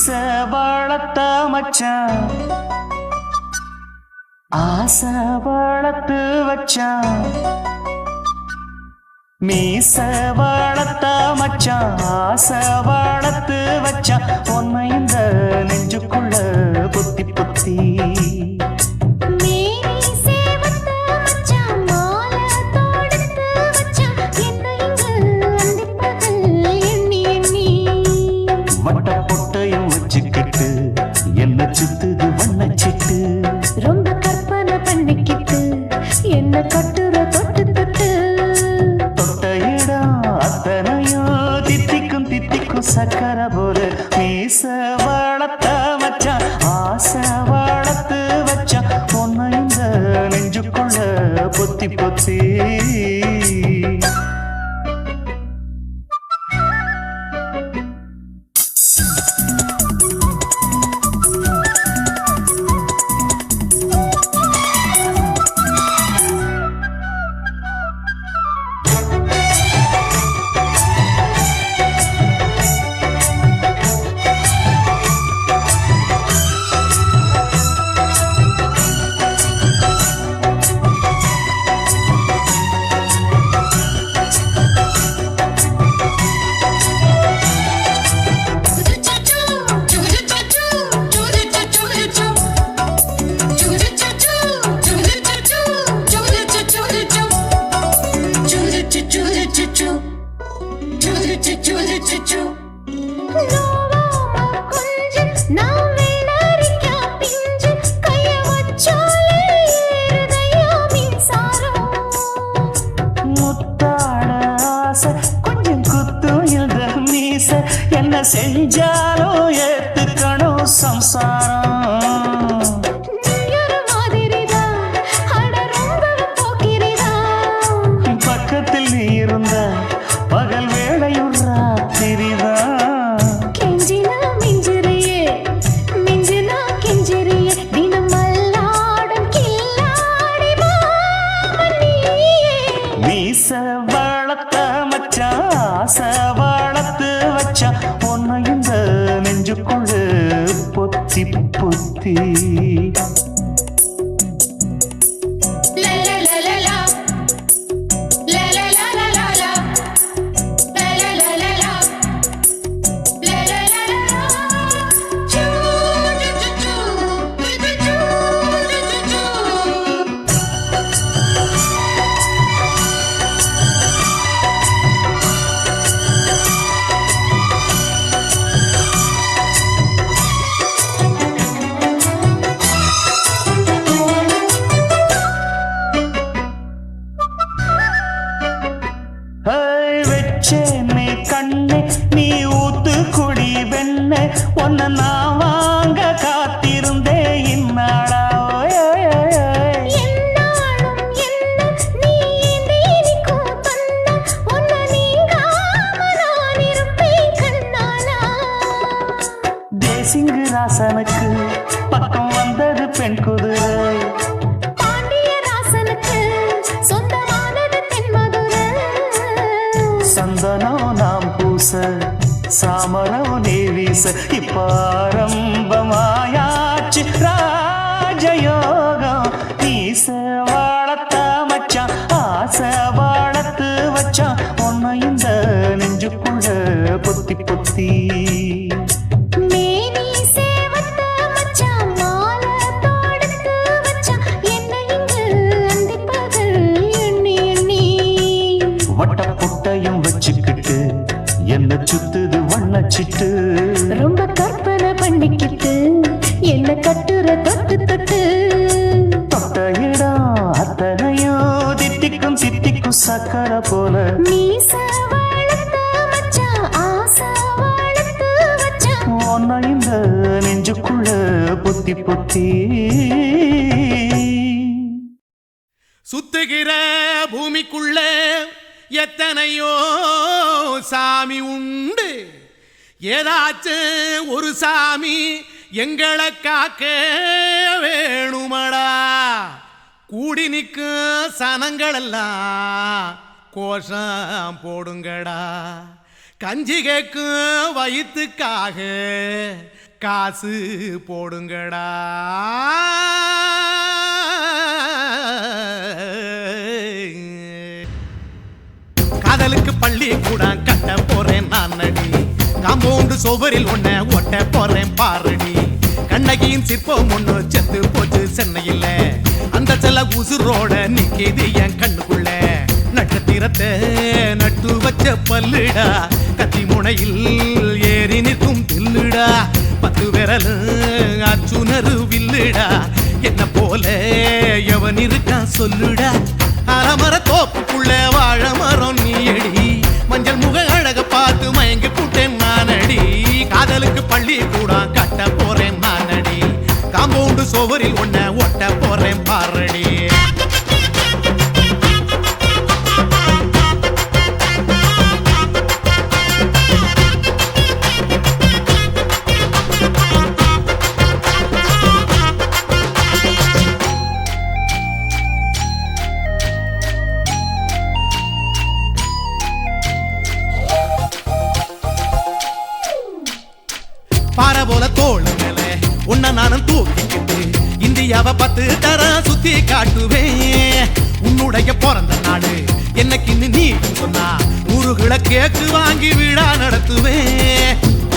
வளர்த்த மச்சான் ஆசை வளர்த்து வச்சான் மீச வளர்த்த மச்சான் ஆசை வளர்த்து வச்சான் உன்னை இந்த நெஞ்சுக்குள்ள புத்தி புத்தி வட்ட பொட்டையும் வச்சுக்கிட்டு என்ன சுத்துது வண்ணச்சிட்டு ரொம்ப கற்பனை பண்ணிக்கிட்டு என்ன கட்டுற தொட்டு தொட்டு தொட்ட இடம் அத்தனையும் தித்திக்கும் தித்திக்கும் சக்கரை போல மீச வளர்த்த மச்சான் ஆசை வளர்த்து வச்சான் பொண்ணு இந்த நெஞ்சுக்குள்ள பொத்தி பொத்தி என்ன செஞ்சாலும் ஏத்துக்கணும் சம்சாரம் பக்கத்தில் நீ இருந்த பகல் வேளையும் ராத்திரிதான் கெஞ்சினா மிஞ்சிரியே மிஞ்சினா கெஞ்சிரியே தினம் மல்லாடும் கில்லாடி மாமணியே மீச வளர்த்த மச்சான் ஆசை வளர்த்து வச்சான் பொண்ணு இந்த நெஞ்சுக்குள்ள பொத்தி பொத்தி வெச்சேனே கண்ணே நீ ஊத்து குடி வெண்ணே ஒன்ன நான் வாங்க காத்திருந்தே இந்நாளா என்னாலும் என்ன நீ நீதிக்கும் பண்ண உன்ன நீங்காம நான் இருப்பேன் கண்ணாலா தேசிங்கு ராசனுக்கு பக்கம் வந்தது பெண் குதிரை பாண்டியராசனுக்கு சொந்தமானது தென்மதுரை சந்தனம் நாம் பூச சாமரம் நீ வீச இப்பாரம்பமாயாச்சு ராஜயோகம் நீச வளர்த்த மச்சான் ஆசை வளர்த்து வச்சான் உன்னை இந்த நெஞ்சுக்குள்ள பொத்தி பொத்தி மேனி சேவத்த மச்சான் மாலை தொடுத்து வச்சான் என்ன இங்கு அந்திப்பகல் எண்ணி எண்ணி வட்ட பொட்டையும் வச்சுக்கிட்டு என்ன சுத்துது வண்ணச்சிட்டு ரொம்ப கற்பனை பண்ணிக்கிட்டு என்ன கட்டுற தொட்டு தொட்டு தொட்ட இடம் அத்தனையும் தித்திக்கும் தித்திக்கும் சக்கரை போல மீச வளர்த்த மச்சான் ஆசை வளர்த்து வச்சான் உன்னை இந்த நெஞ்சுக்குள்ள பொத்தி பொத்தி சுத்துகிற பூமிக்குள்ள எத்தனையோ சாமி உண்டு ஏதாச்சும் ஒரு சாமி எங்களை காக்க வேணுமடா கூடி நிற்கும் சனங்களெல்லாம் கோஷம் போடுங்கடா கஞ்சி கேக்கும் வயிற்றுக்காக காசு போடுங்கடா. காதலுக்கு பள்ளி கூட கட்ட போறேன் நான் நடி, காம்பவுண்டு சுவரில் ஒன்ன ஒட்ட போறேன் பாரடி. கண்ணகியின் சிற்பம் ஒண்ணு செத்து போச்சு சென்னையில், அந்த செல்ல உசுரோட நிக்கிது என் கண்ணுக்குள்ள. நட்சத்திரத்தை நட்டு வச்ச பல்லுடா, கத்தி முனையில் ஏறி நிற்கும் தில்லுடா. 10 விரல் அச்சுணரு வில்லுடா, என்ன போல எவன் இருக்கா சொல்லுடா. அலமர தோப்புக்குள்ள வாழ மரம் நீயடி, மஞ்சள் முக அழக பார்த்து மயங்கி புட்டேன் நானடி. காதலுக்கு பள்ளி கூட கட்ட போறேன் நானடி, காம்பவுண்டு சுவரில் ஒன்ன ஒட்ட போறேன் பாரடி. பாறை போல தோள் மேல உன்ன நானும் தூக்கிக்கிட்டு இந்தியாவை 10 தரம் சுத்தி காட்டுவேன். உன்னுடைய பிறந்த நாடு என்னைக்குன்னு நீ சொன்னா 100 கிலோ கேக்கு வாங்கி விழா நடத்துவேன்.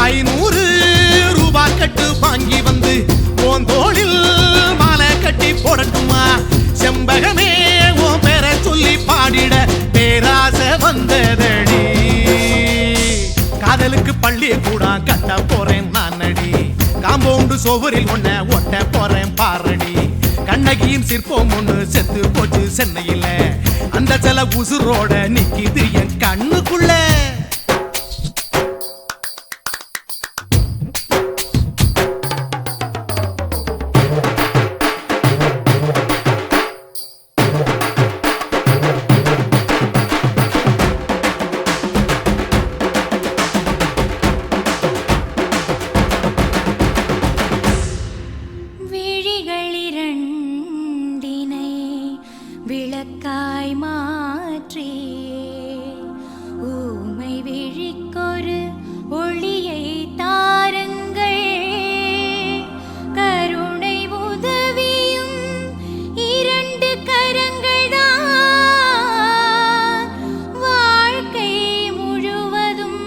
500 ரூபாய் கட்டு வாங்கி வந்து உன் தோளில் மாலை கட்டி போடட்டுமா. செம்பகமே உன் பேரை சொல்லி பாடிட பேராசை வந்ததடி. காதலுக்கு பள்ளி கூட கட்ட போறேன் நானடி, காம்பவுண்டு சுவரில் ஒன்ன ஒட்ட போறேன் பாரடி. கண்ணகியின் சிற்பம் ஒண்ணு செத்து போச்சு சென்னையில், அந்த சில உசுரோட நிக்கிது என் கண்ணுக்குள்ள. விளக்காய் மாற்றி ஊமை விழிக்கொரு ஒளியை தாருங்கள். கருணை உதவியும் 2 கரங்கள் தான், வாழ்க்கை முழுவதும்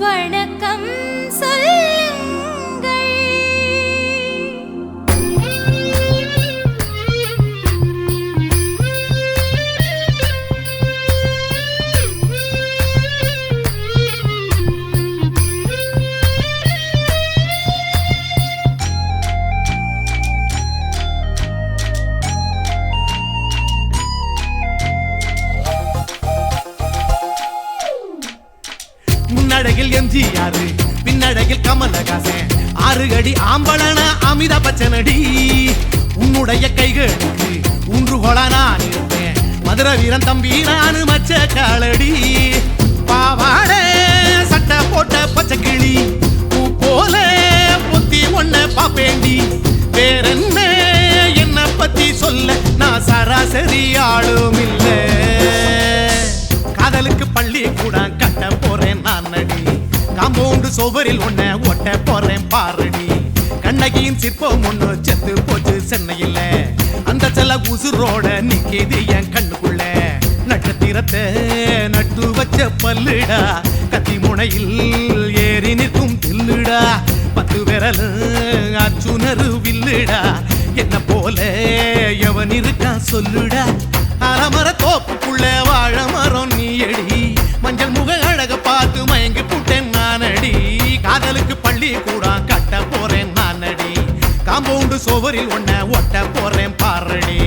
வணக்கம் சொல்லுங்கள். முன்னழகில் எம்ஜிஆர், பின்னழகில் கமலஹாசன், 6 அடி ஆம்பளன அமிதாப் பச்சனடி. உன்னுடைய கைகளுக்கு ஊன்றுகோலா நான் இருப்பேன், மதுரை வீரன் தம்பி நானு மச்ச காலடி. பாவாட சட்டை போட்ட பச்சை கிளி பூ போல பொத்தி ஒன்ன பாப்பேண்டி. வேறென்ன என்ன பத்தி சொல்ல நான் சராசரி ஆளும் இல்ல. காதலுக்கு பள்ளி கூட கட்ட போறேன் நானடி, காம்பவுண்டு சுவரில் ஒன்ன ஒட்ட போறேன் பாரடி. கண்ணகியின் சிற்பம் ஒண்ணு செத்து போச்சு சென்னையில், அந்த செல்ல உசுரோட நிக்கிது என் கண்ணுக்குள்ள. நட்சத்திரத்தை நட்டு வச்ச பல்லுடா, கத்தி முனையில் ஏறி நிற்கும் தில்லுடா. 10 விரல் அச்சுணரு வில்லுடா, என்ன போல எவன் இருக்கா சொல்லுடா. அலமர தோப்புக்குள்ள வாழ மரம் நீயடி, மஞ்சள் முக அழக பார்த்து மயங்கி புட்டேன் நானடி. காதலுக்கு பள்ளி கூட கட்ட போறேன் நானடி, காம்பவுண்டு சுவரில் ஒன்ன ஒட்ட போறேன் பாரடி.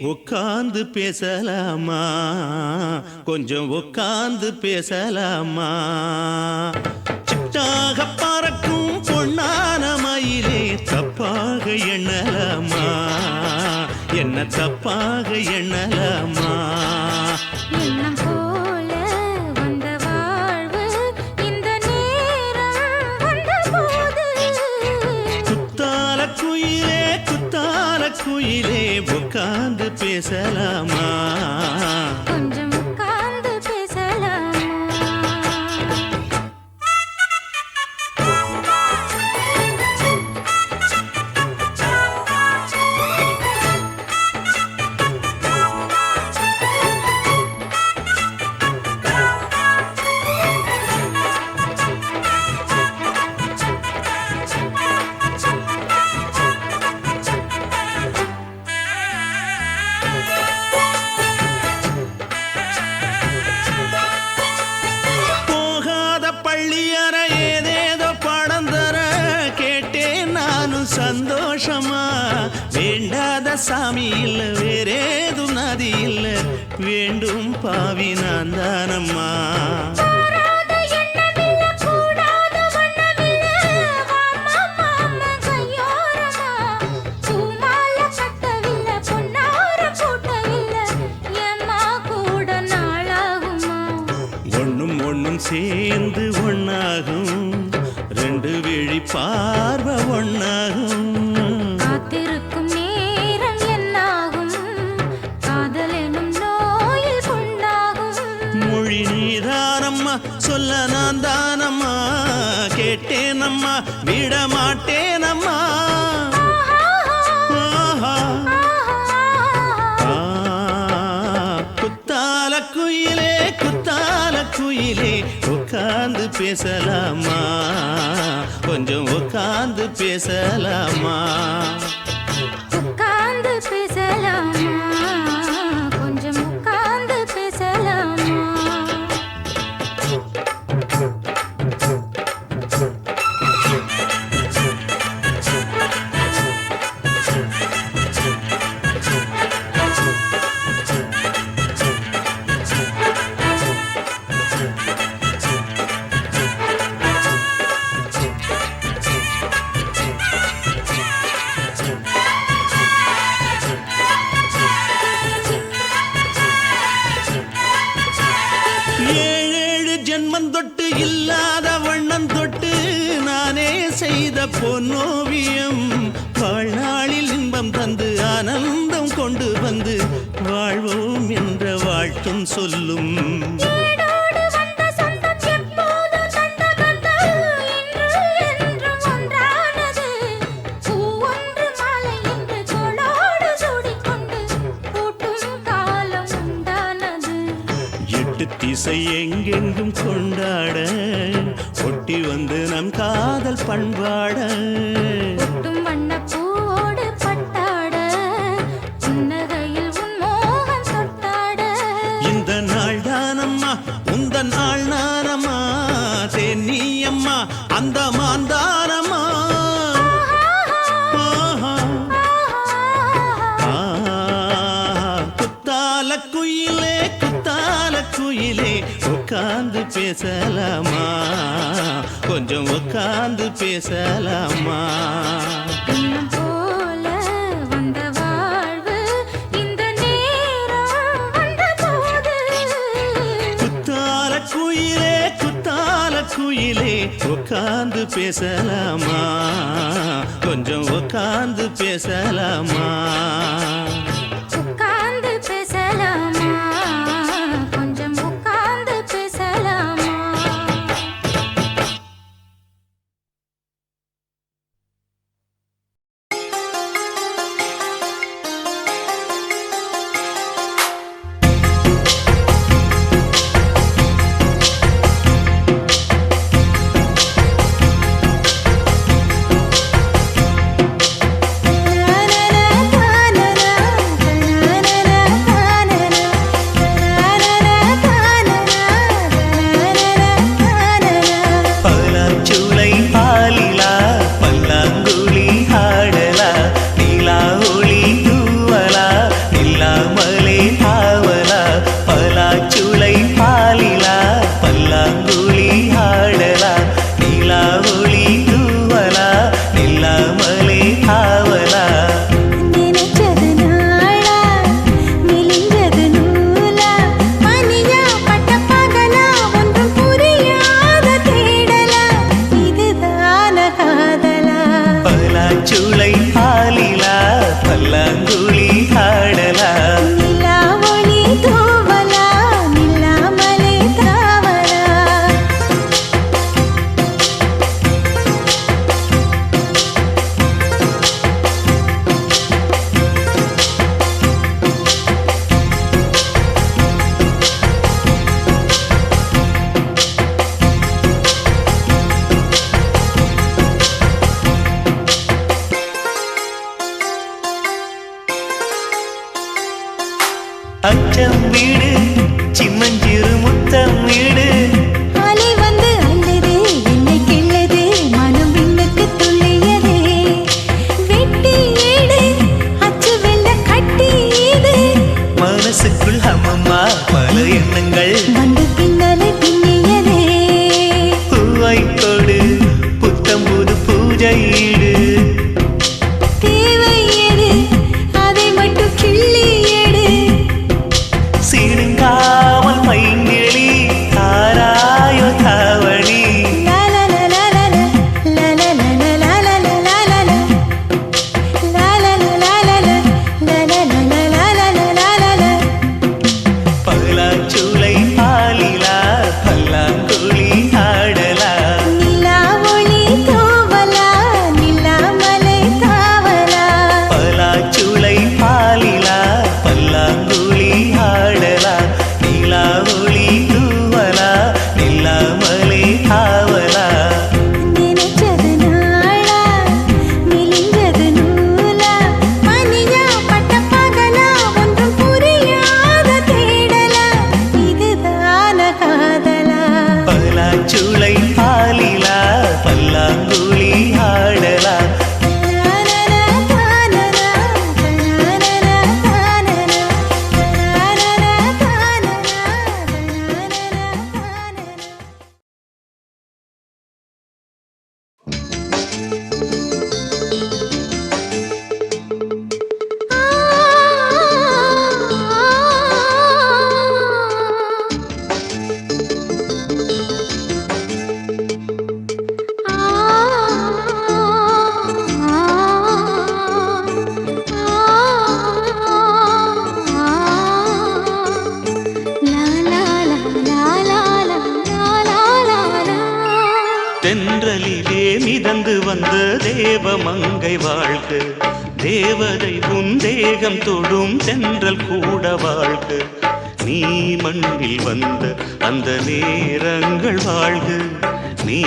உட்கார்ந்து பேசலாமா கொஞ்சம் உட்கார்ந்து பேசலாமா சிட்டாக பறக்கும் பொன்னான மயிலே தப்பாக எண்ணலாமா என்ன தப்பாக எண்ணலாமா எண்ணம் போல வந்த வாழ்வு இந்த நேரம் வந்தபோது குத்தால குயிலே உட்கார்ந்து பேசலாமா கொஞ்சம் உட்கார்ந்து பேசலாமா போகாத பள்ளியற ஏதேதோ பாடம் தர கேட்டேன் நானும் சந்தோஷமா வேண்டாத சாமி இல்ல வேறேதும் நதி இல்ல வேண்டும் பாவி நான் தானம்மா கூடாத எண்ணமில்ல கூடாத வண்ணமில்ல மாமா மாமா கையோரமா பூமால கட்டவில்லை பொன்னார போட்டவில்லை எம்மா கூட நாளாகுமா ஒண்ணும் சேர்ந்து ஒண்ணாகும் ரெண்டு விழி பார்வை ஒண்ணாகும் காத்திருக்கும் நேரம் என்னாகும் காதல் எனும் நோயில் புண்ணாகும் மொழி நீதானம்மா சொல்ல நான் தானம்மா கேட்டேனம்மா விட மாட்டேனம்மா ஆஹா. ஆ, குத்தால குயிலே உட்கார்ந்து பேசலாமா கொஞ்சம் உட்கார்ந்து பேசலாமா உட்கார்ந்து பேசலாமா கொஞ்சம் உட்கார்ந்து பேசலாமா ஏழேழு ஜென்மம் தொட்டு இல்லாத வண்ணம் தொட்டு நானே செய்த பொன்னோவியம் வாழ்நாளில் இன்பம் தந்து ஆனந்தம் கொண்டு வந்து வாழ்வோம் என்ற வாழ்த்தும் சொல்லும் ஏடோடு வந்த சொந்தம் எப்போதும் தந்த பந்தம் இன்று என்றும் ஒன்றானது பூ ஒன்று மாலை என்று தோளோடு சூடிக்கொண்டு பூட்டும் காலம் உண்டானது எட்டு திசை எங்கெங்கும் கொண்டாட ஒட்டி வந்து நம் காதல் பண்பாட ஒட்டும் வண்ணப் பூவோடு பட்டாட புன்னகையில் உன் மோகம் தொட்டாட இந்த நாள் தானம்மா உந்த நாள் நானம்மா தென்னியம்மா அந்த மாந்தானம்மா ஆஹா. ஆ, குத்தால குயிலே உட்கார்ந்து பேசலாமா கொஞ்சம் உட்கார்ந்து பேசலாமா எண்ணம் போல வந்த வாழ்வு இந்த நேரம் வந்தபோது குத்தால குயிலே உட்கார்ந்து பேசலாமா கொஞ்சம் உட்கார்ந்து பேசலாமா உட்கார்ந்து பேசலாமா கொஞ்சம் உட்கார்ந்து பேசலாமா na na na na na பட்டுச்சூளை ஆலிலா பல்லாங்குழி ஆடலாம். தென்றலிலே மிதந்து வந்த தேவமங்கை வாழ்க, தேவதை உன் தேகம் தொடும் தென்றல் கூட வாழ்க. நீ மண்ணில் வந்த அந்த நேரங்கள் வாழ்க, நீ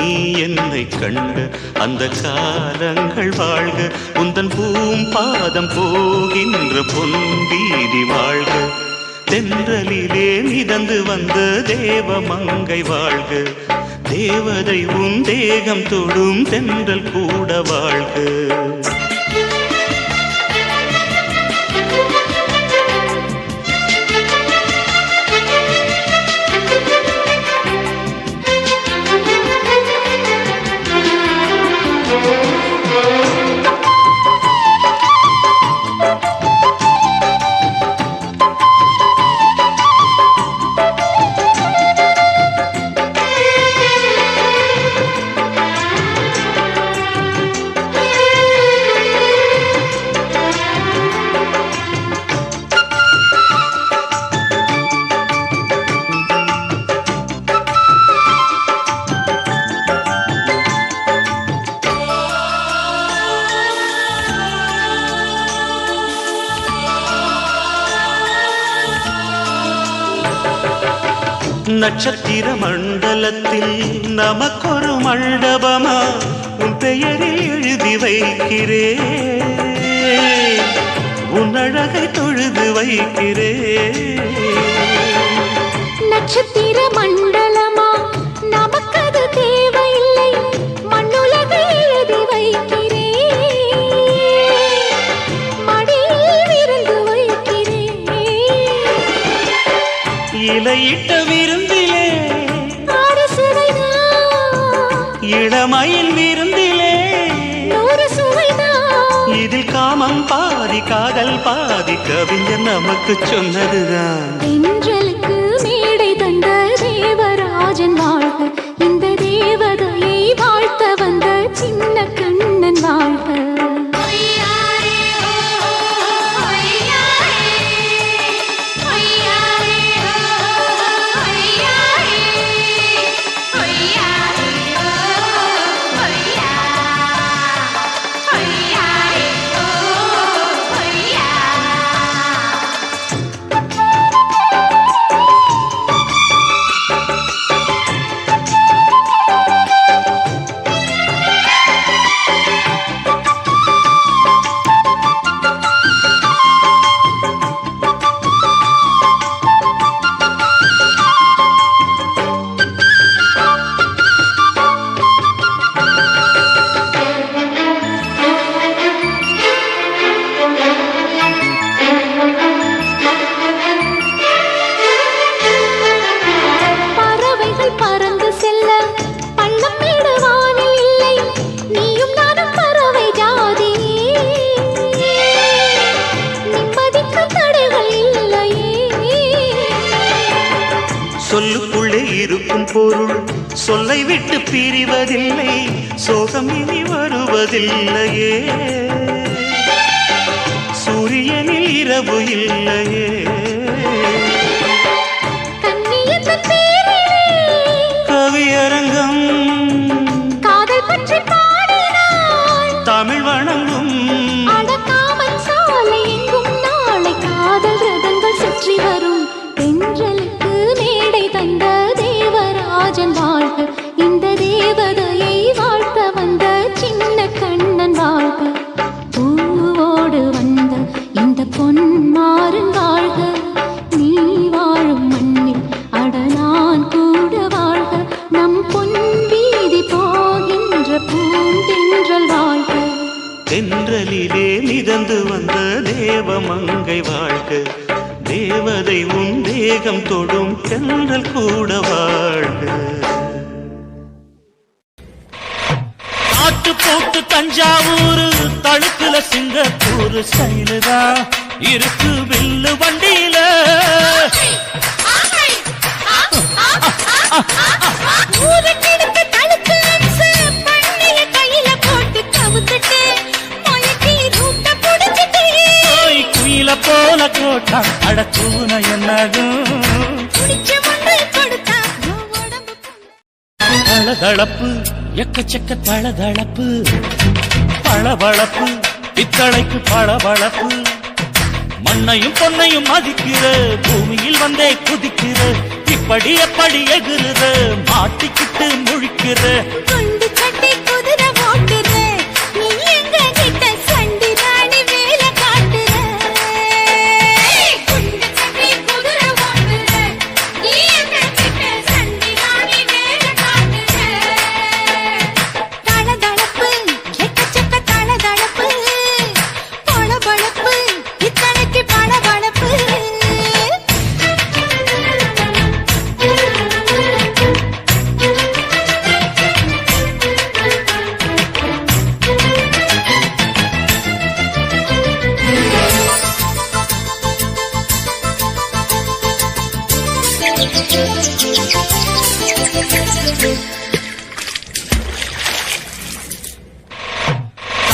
என்னை கண்ட அந்த காலங்கள் வாழ்க. உந்தன் பூம்பாதம் போகின்ற பொன்வீதி வாழ்க. தென்றலிலே மிதந்து வந்த தேவமங்கை வாழ்க, தேவதை உன் தேகம் தொடும் தென்றல் கூட வாழ்க. நட்சத்திர மண்டலத்தில் நமக்கொரு மண்டபமா உன் பெயரில் எழுதி வைக்கிறேன், உன் அழகை தொழுது வைக்கிறேன். நட்சத்திர மண்டலமா நமக்கது தேவையில்லை, மண்ணுலகை எழுதி வைக்கிறேன், மடியில் விருந்து வைக்கிறேன். இலையிட்ட விருந்திலே இளமயில் விருந்திலே இதில் காமம் பாதி காதல் பாதி கவிஞர் நமக்கு சொன்னதுதான். தென்றலுக்கு மேடை தந்த தேவராஜன் வாழ்க, இந்த தேவதையை வாழ்த்த வந்த சின்ன கண்ணன் வாழ்க. சொல்லுக்குள்ளே இருக்கும் பொருள் சொல்லை விட்டு பிரிவதில்லை, சோகம் இனி வருவதில்லையே, சூரியனில் இரவு இல்லையே. கவியரங்கம் காதல் பற்றி பாடினாள், தமிழ் வணங்கும் அடக்காமல் சாலை எங்கும் நாளை காதல் ரதங்கள் சுற்றி வரும். தென்றலுக்கு மேடை தந்த தேவராஜன் வாழ்க, இந்த தேவதையை வாழ்த்த வந்த சின்ன கண்ணன் வாழ்க. பூவோடு வந்த இந்த பொன்மாறன் வாழ்க. இழந்து வந்த தேவமங்கை வாழ்க, தேவதை உன் தேகம் தொடும் தென்றல் கூட வாழ்க. ஆட்டு போட்டு தஞ்சாவூர், தழுக்குல சிங்கப்பூர் ஸ்டைலு தான் இருக்கு வில்லு வண்டியில. குயில போல கோட்டா அடக்கூன என்னகும் தளதளப்பு எக்கச்சக்க தளதளப்பு, பளபளப்பு பித்தளைக்கு பளபளப்பு. மண்ணையும் பொன்னையும் மதிக்கிற, பூமியில் வந்தே குதிக்கிற, இப்படி எப்படி எகுறுற, மாட்டிக்கிட்டு முழிக்கிற. குண்டு சட்டி குதிரை ஓட்டுற, நீ எங்க கிட்ட சண்டி ராணி வேலை காட்டுற. குண்டு சட்டி குதிரை ஓட்டுற, நீ எங்க கிட்ட சண்டி ராணி வேலை காட்டுற. தளதளப்பு எக்கச்சக்க தளதளப்பு, பளபளப்பு இத்தனைக்கு பளபளப்பு.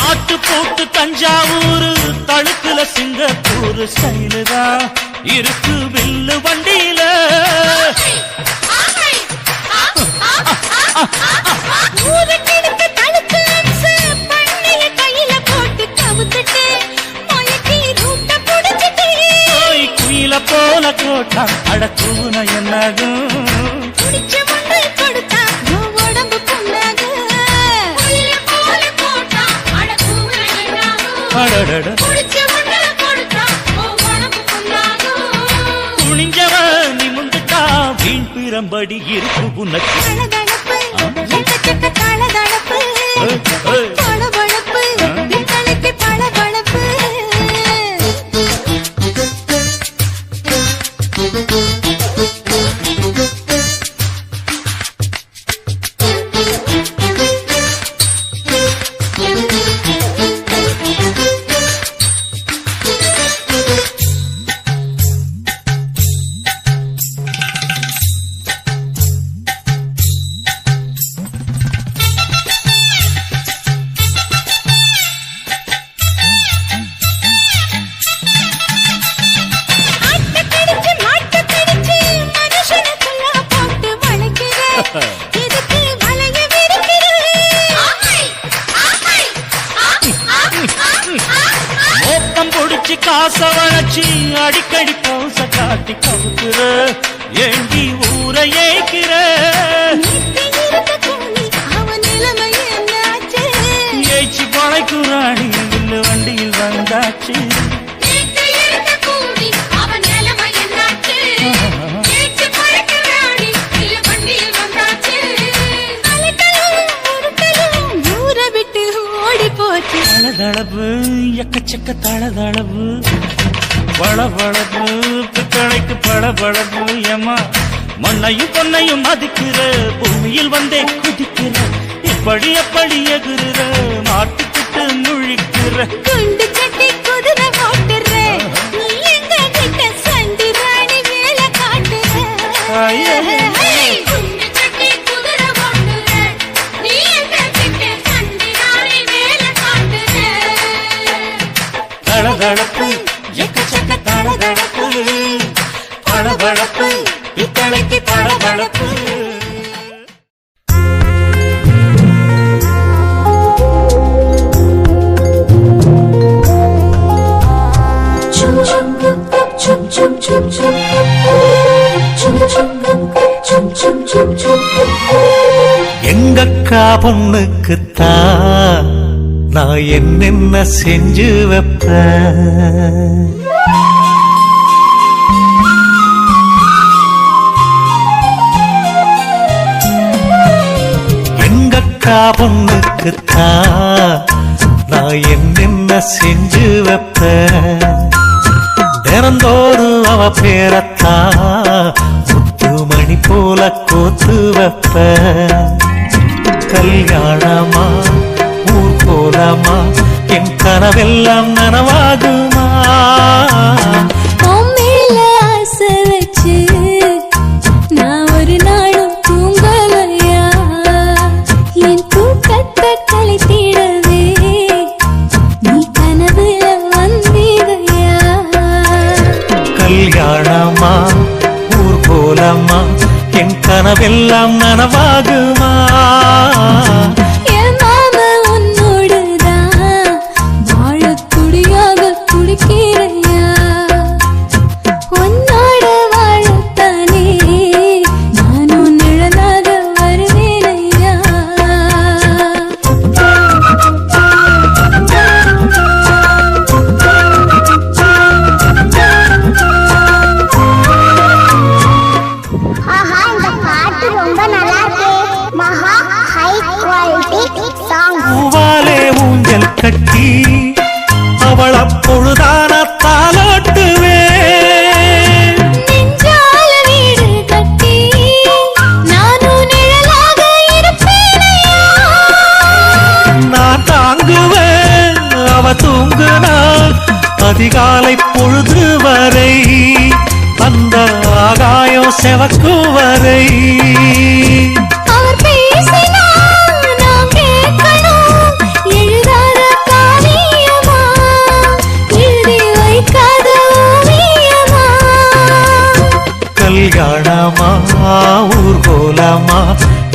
ஆட்டு போட்டு தஞ்சாவூர், தழுக்குல சிங்கப்பூர் ஸ்டைலு தான் இருக்கு வில்லு வண்டியில. ஊருக்கெடுத்து தடுத்து அம்சு, பண்ணைய கையில போட்டு கவுத்துட்டு, மயக்கி ரூட்ட புடிச்சிட்டு. குயில போல கோட்டா அடக்கூன என்னகும் குடிச்ச ஒன்றை கொடுத்தா உன் உடம்பு புண்ணாகு. குயில போல போட்டா அடக்கூன என்னாகும். அடடட. குடிச்ச ஒன்றை கொடுத்தா உன் உடம்பு புண்ணாகு. துணிஞ்சவன் நிமிந்துட்டா வீண் பிறம்படி இருக்கு உனக்கு. தளதளப்பு எக்கச்சக்க தளதளப்பு, பளபளப்பு இத்தனைக்கு பளபளப்பு. ஆட்டக்கடிச்சு மாட்டக்கடிச்சு மனுஷனுக்குள்ள போட்டு வளைக்கிற, எதுக்கு வளைய விரிக்கிற? மோக்கம் பொடிச்சு காச வளைச்சு அடிக்கடி பௌச காட்டி கவுக்குற, ஏண்டி ஊரை ஏய்க்கிற. நேத்து இருந்த கூலி அவன் நிலைமை என்னாச்சு? ஏய்ச்சி பழைக்குறாடி வில்லு வண்டியில் வந்தாச்சு. நேத்து இருந்த கூலி அவன் நிலைமை என்னாச்சு? ஏச்சு பறக்கிறாடி இல்ல வண்டியில் வந்தாச்சு. அலட்டலும் உருட்டலும் ஊரை விட்டு ஓடி போச்சு. தளதளப்பு எக்கச்சக்க தளதளப்பு, பளபளப்பு பித்தளைக்கு பளபளப்பு. ஏமா மண்ணையும் பொன்னையும் மதிக்கிற, பூமியில் வந்தே குதிக்கிற, இப்படி எப்படி எகுறுற, மாட்டிக்கிட்டு முழிக்கிற. குண்டு சட்டி குதிரை ஓட்டுற, நீ எங்க கிட்ட சண்டி ராணி வேலை காட்டுற. ஐயே. குண்டு சட்டி குதிரை ஓட்டுற, நீ எங்க கிட்ட சண்டி ராணி வேலை காட்டுற. தளதளப்பு எக்கச்சக்க தளதளப்பு, பளபளப்பு பித்தளைக்கு பளபளப்பு. எங்கக்கா பொண்ணுக்குத்தான் நான் என்னென்ன செஞ்சு வைப்பேன். எங்கக்கா பொண்ணுக்குத்தான் நான் என்னென்ன செஞ்சு வைப்ப தினந்தோறும் அவ பேரத்தா முத்து மணி போல கோத்து வைப்ப கல்யாணமா ஊர் கோலமா என் கனவெல்லாம் நனவாகுமா உன் மேல ஆசை வச்சு நான் ஒரு நாளும் தூங்கலையா என் தூக்கத்தை கழித்திடவே நீ கனவுல வந்தீரையா கல்யாணமா ஊர் கோலமா என் கனவெல்லாம் நனவாகுமா என் மாமா உன்னோடுதான் வாழத் துடியாக துடிக்கிறையா உன்னோட வாழத்தானே நானும் நிழலாக வருவேனையா ஆஹா இந்த பாட்டு ரொம்ப நல்லா இருக்கு மகா ஹை குவாலிட்டி சாங் பூவாலே ஊஞ்சல் கட்டி அவள் அப்பொழுதான தாலாட்டுவே நெஞ்சால வீடு கட்டி நானும் நிழலாக இருப்பேனையா நான் தாங்குவேன் அவ தூங்குனாள் அதிகாலை பொழுது வரை அந்த ஆகாயம் செவக்கும் வரை அவர் பேசினால் நாம் கேட்கணும் எழுதாத காவியமா எழுதி வைக்காத ஓவியமா கல்யாணமா ஊர் கோலமா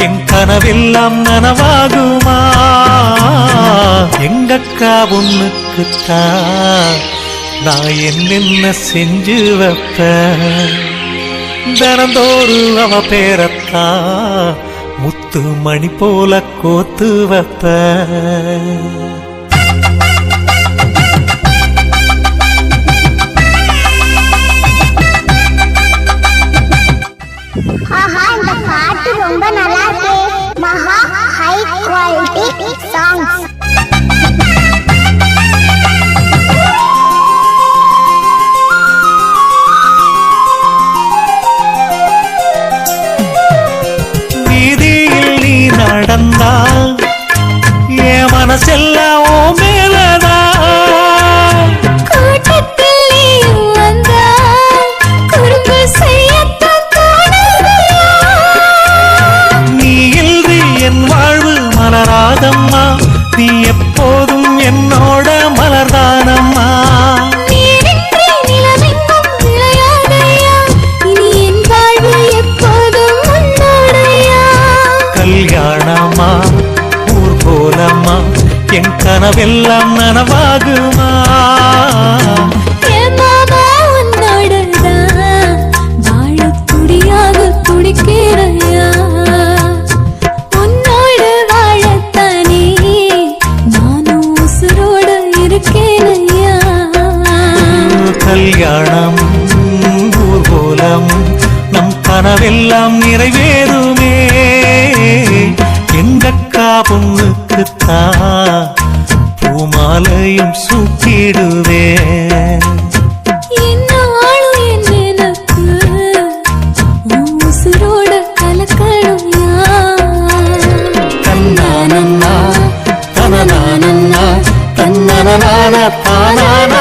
என் கனவெல்லாம் நனவாகுமா எங்கக்கா பொண்ணுக்குத்தான் நான் என்னென்ன செஞ்சு வைப்பேன் தினந்தோறும் அவ பேரத்தா முத்து மணி போல கோத்து வைப்பேன் ஆஹா இந்த பாட்டு ரொம்ப நல்லா இருக்கு மகா ஹை குவாலிட்டி சாங் வீதியில் நீ நடந்தால் என் மனசெல்லாம் ஓ மேலதான் கூட்டத்தில் நீயும் வந்தால் குறும்பு செய்யத்தான் தோணுதையா நீ இன்றி என் வாழ்வு மலராதம்மா நீ எப்போதும் என்னோட மலர்தானம்மா நீரின்றி நிலவெங்கும் விளையாடையா இனி என் வாழ்வு எப்போதும் உன்னோடையா கல்யாணமா ஊர் கோலமா என் கனவெல்லாம் நனவாகுமா என் மாமா உன்னோடுதான் வாழத் துடியாக துடிக்கிறையா உன்னோடு வாழத்தானே நானும் உசுரோடு இருக்கேனையா கல்யாணம் ஊர் கோலம் நம் கனவெல்லாம் நிறைவேறுமே எங்கக்கா பொண்ணுக்குத்தான் பூமாலையும் சூட்டிடுவேன் என்னாலும் என் நினைப்பு உன் உசுரோட கலக்கணும்யா தன்னானன்னா தனநானன்னா தன்னனநான தானான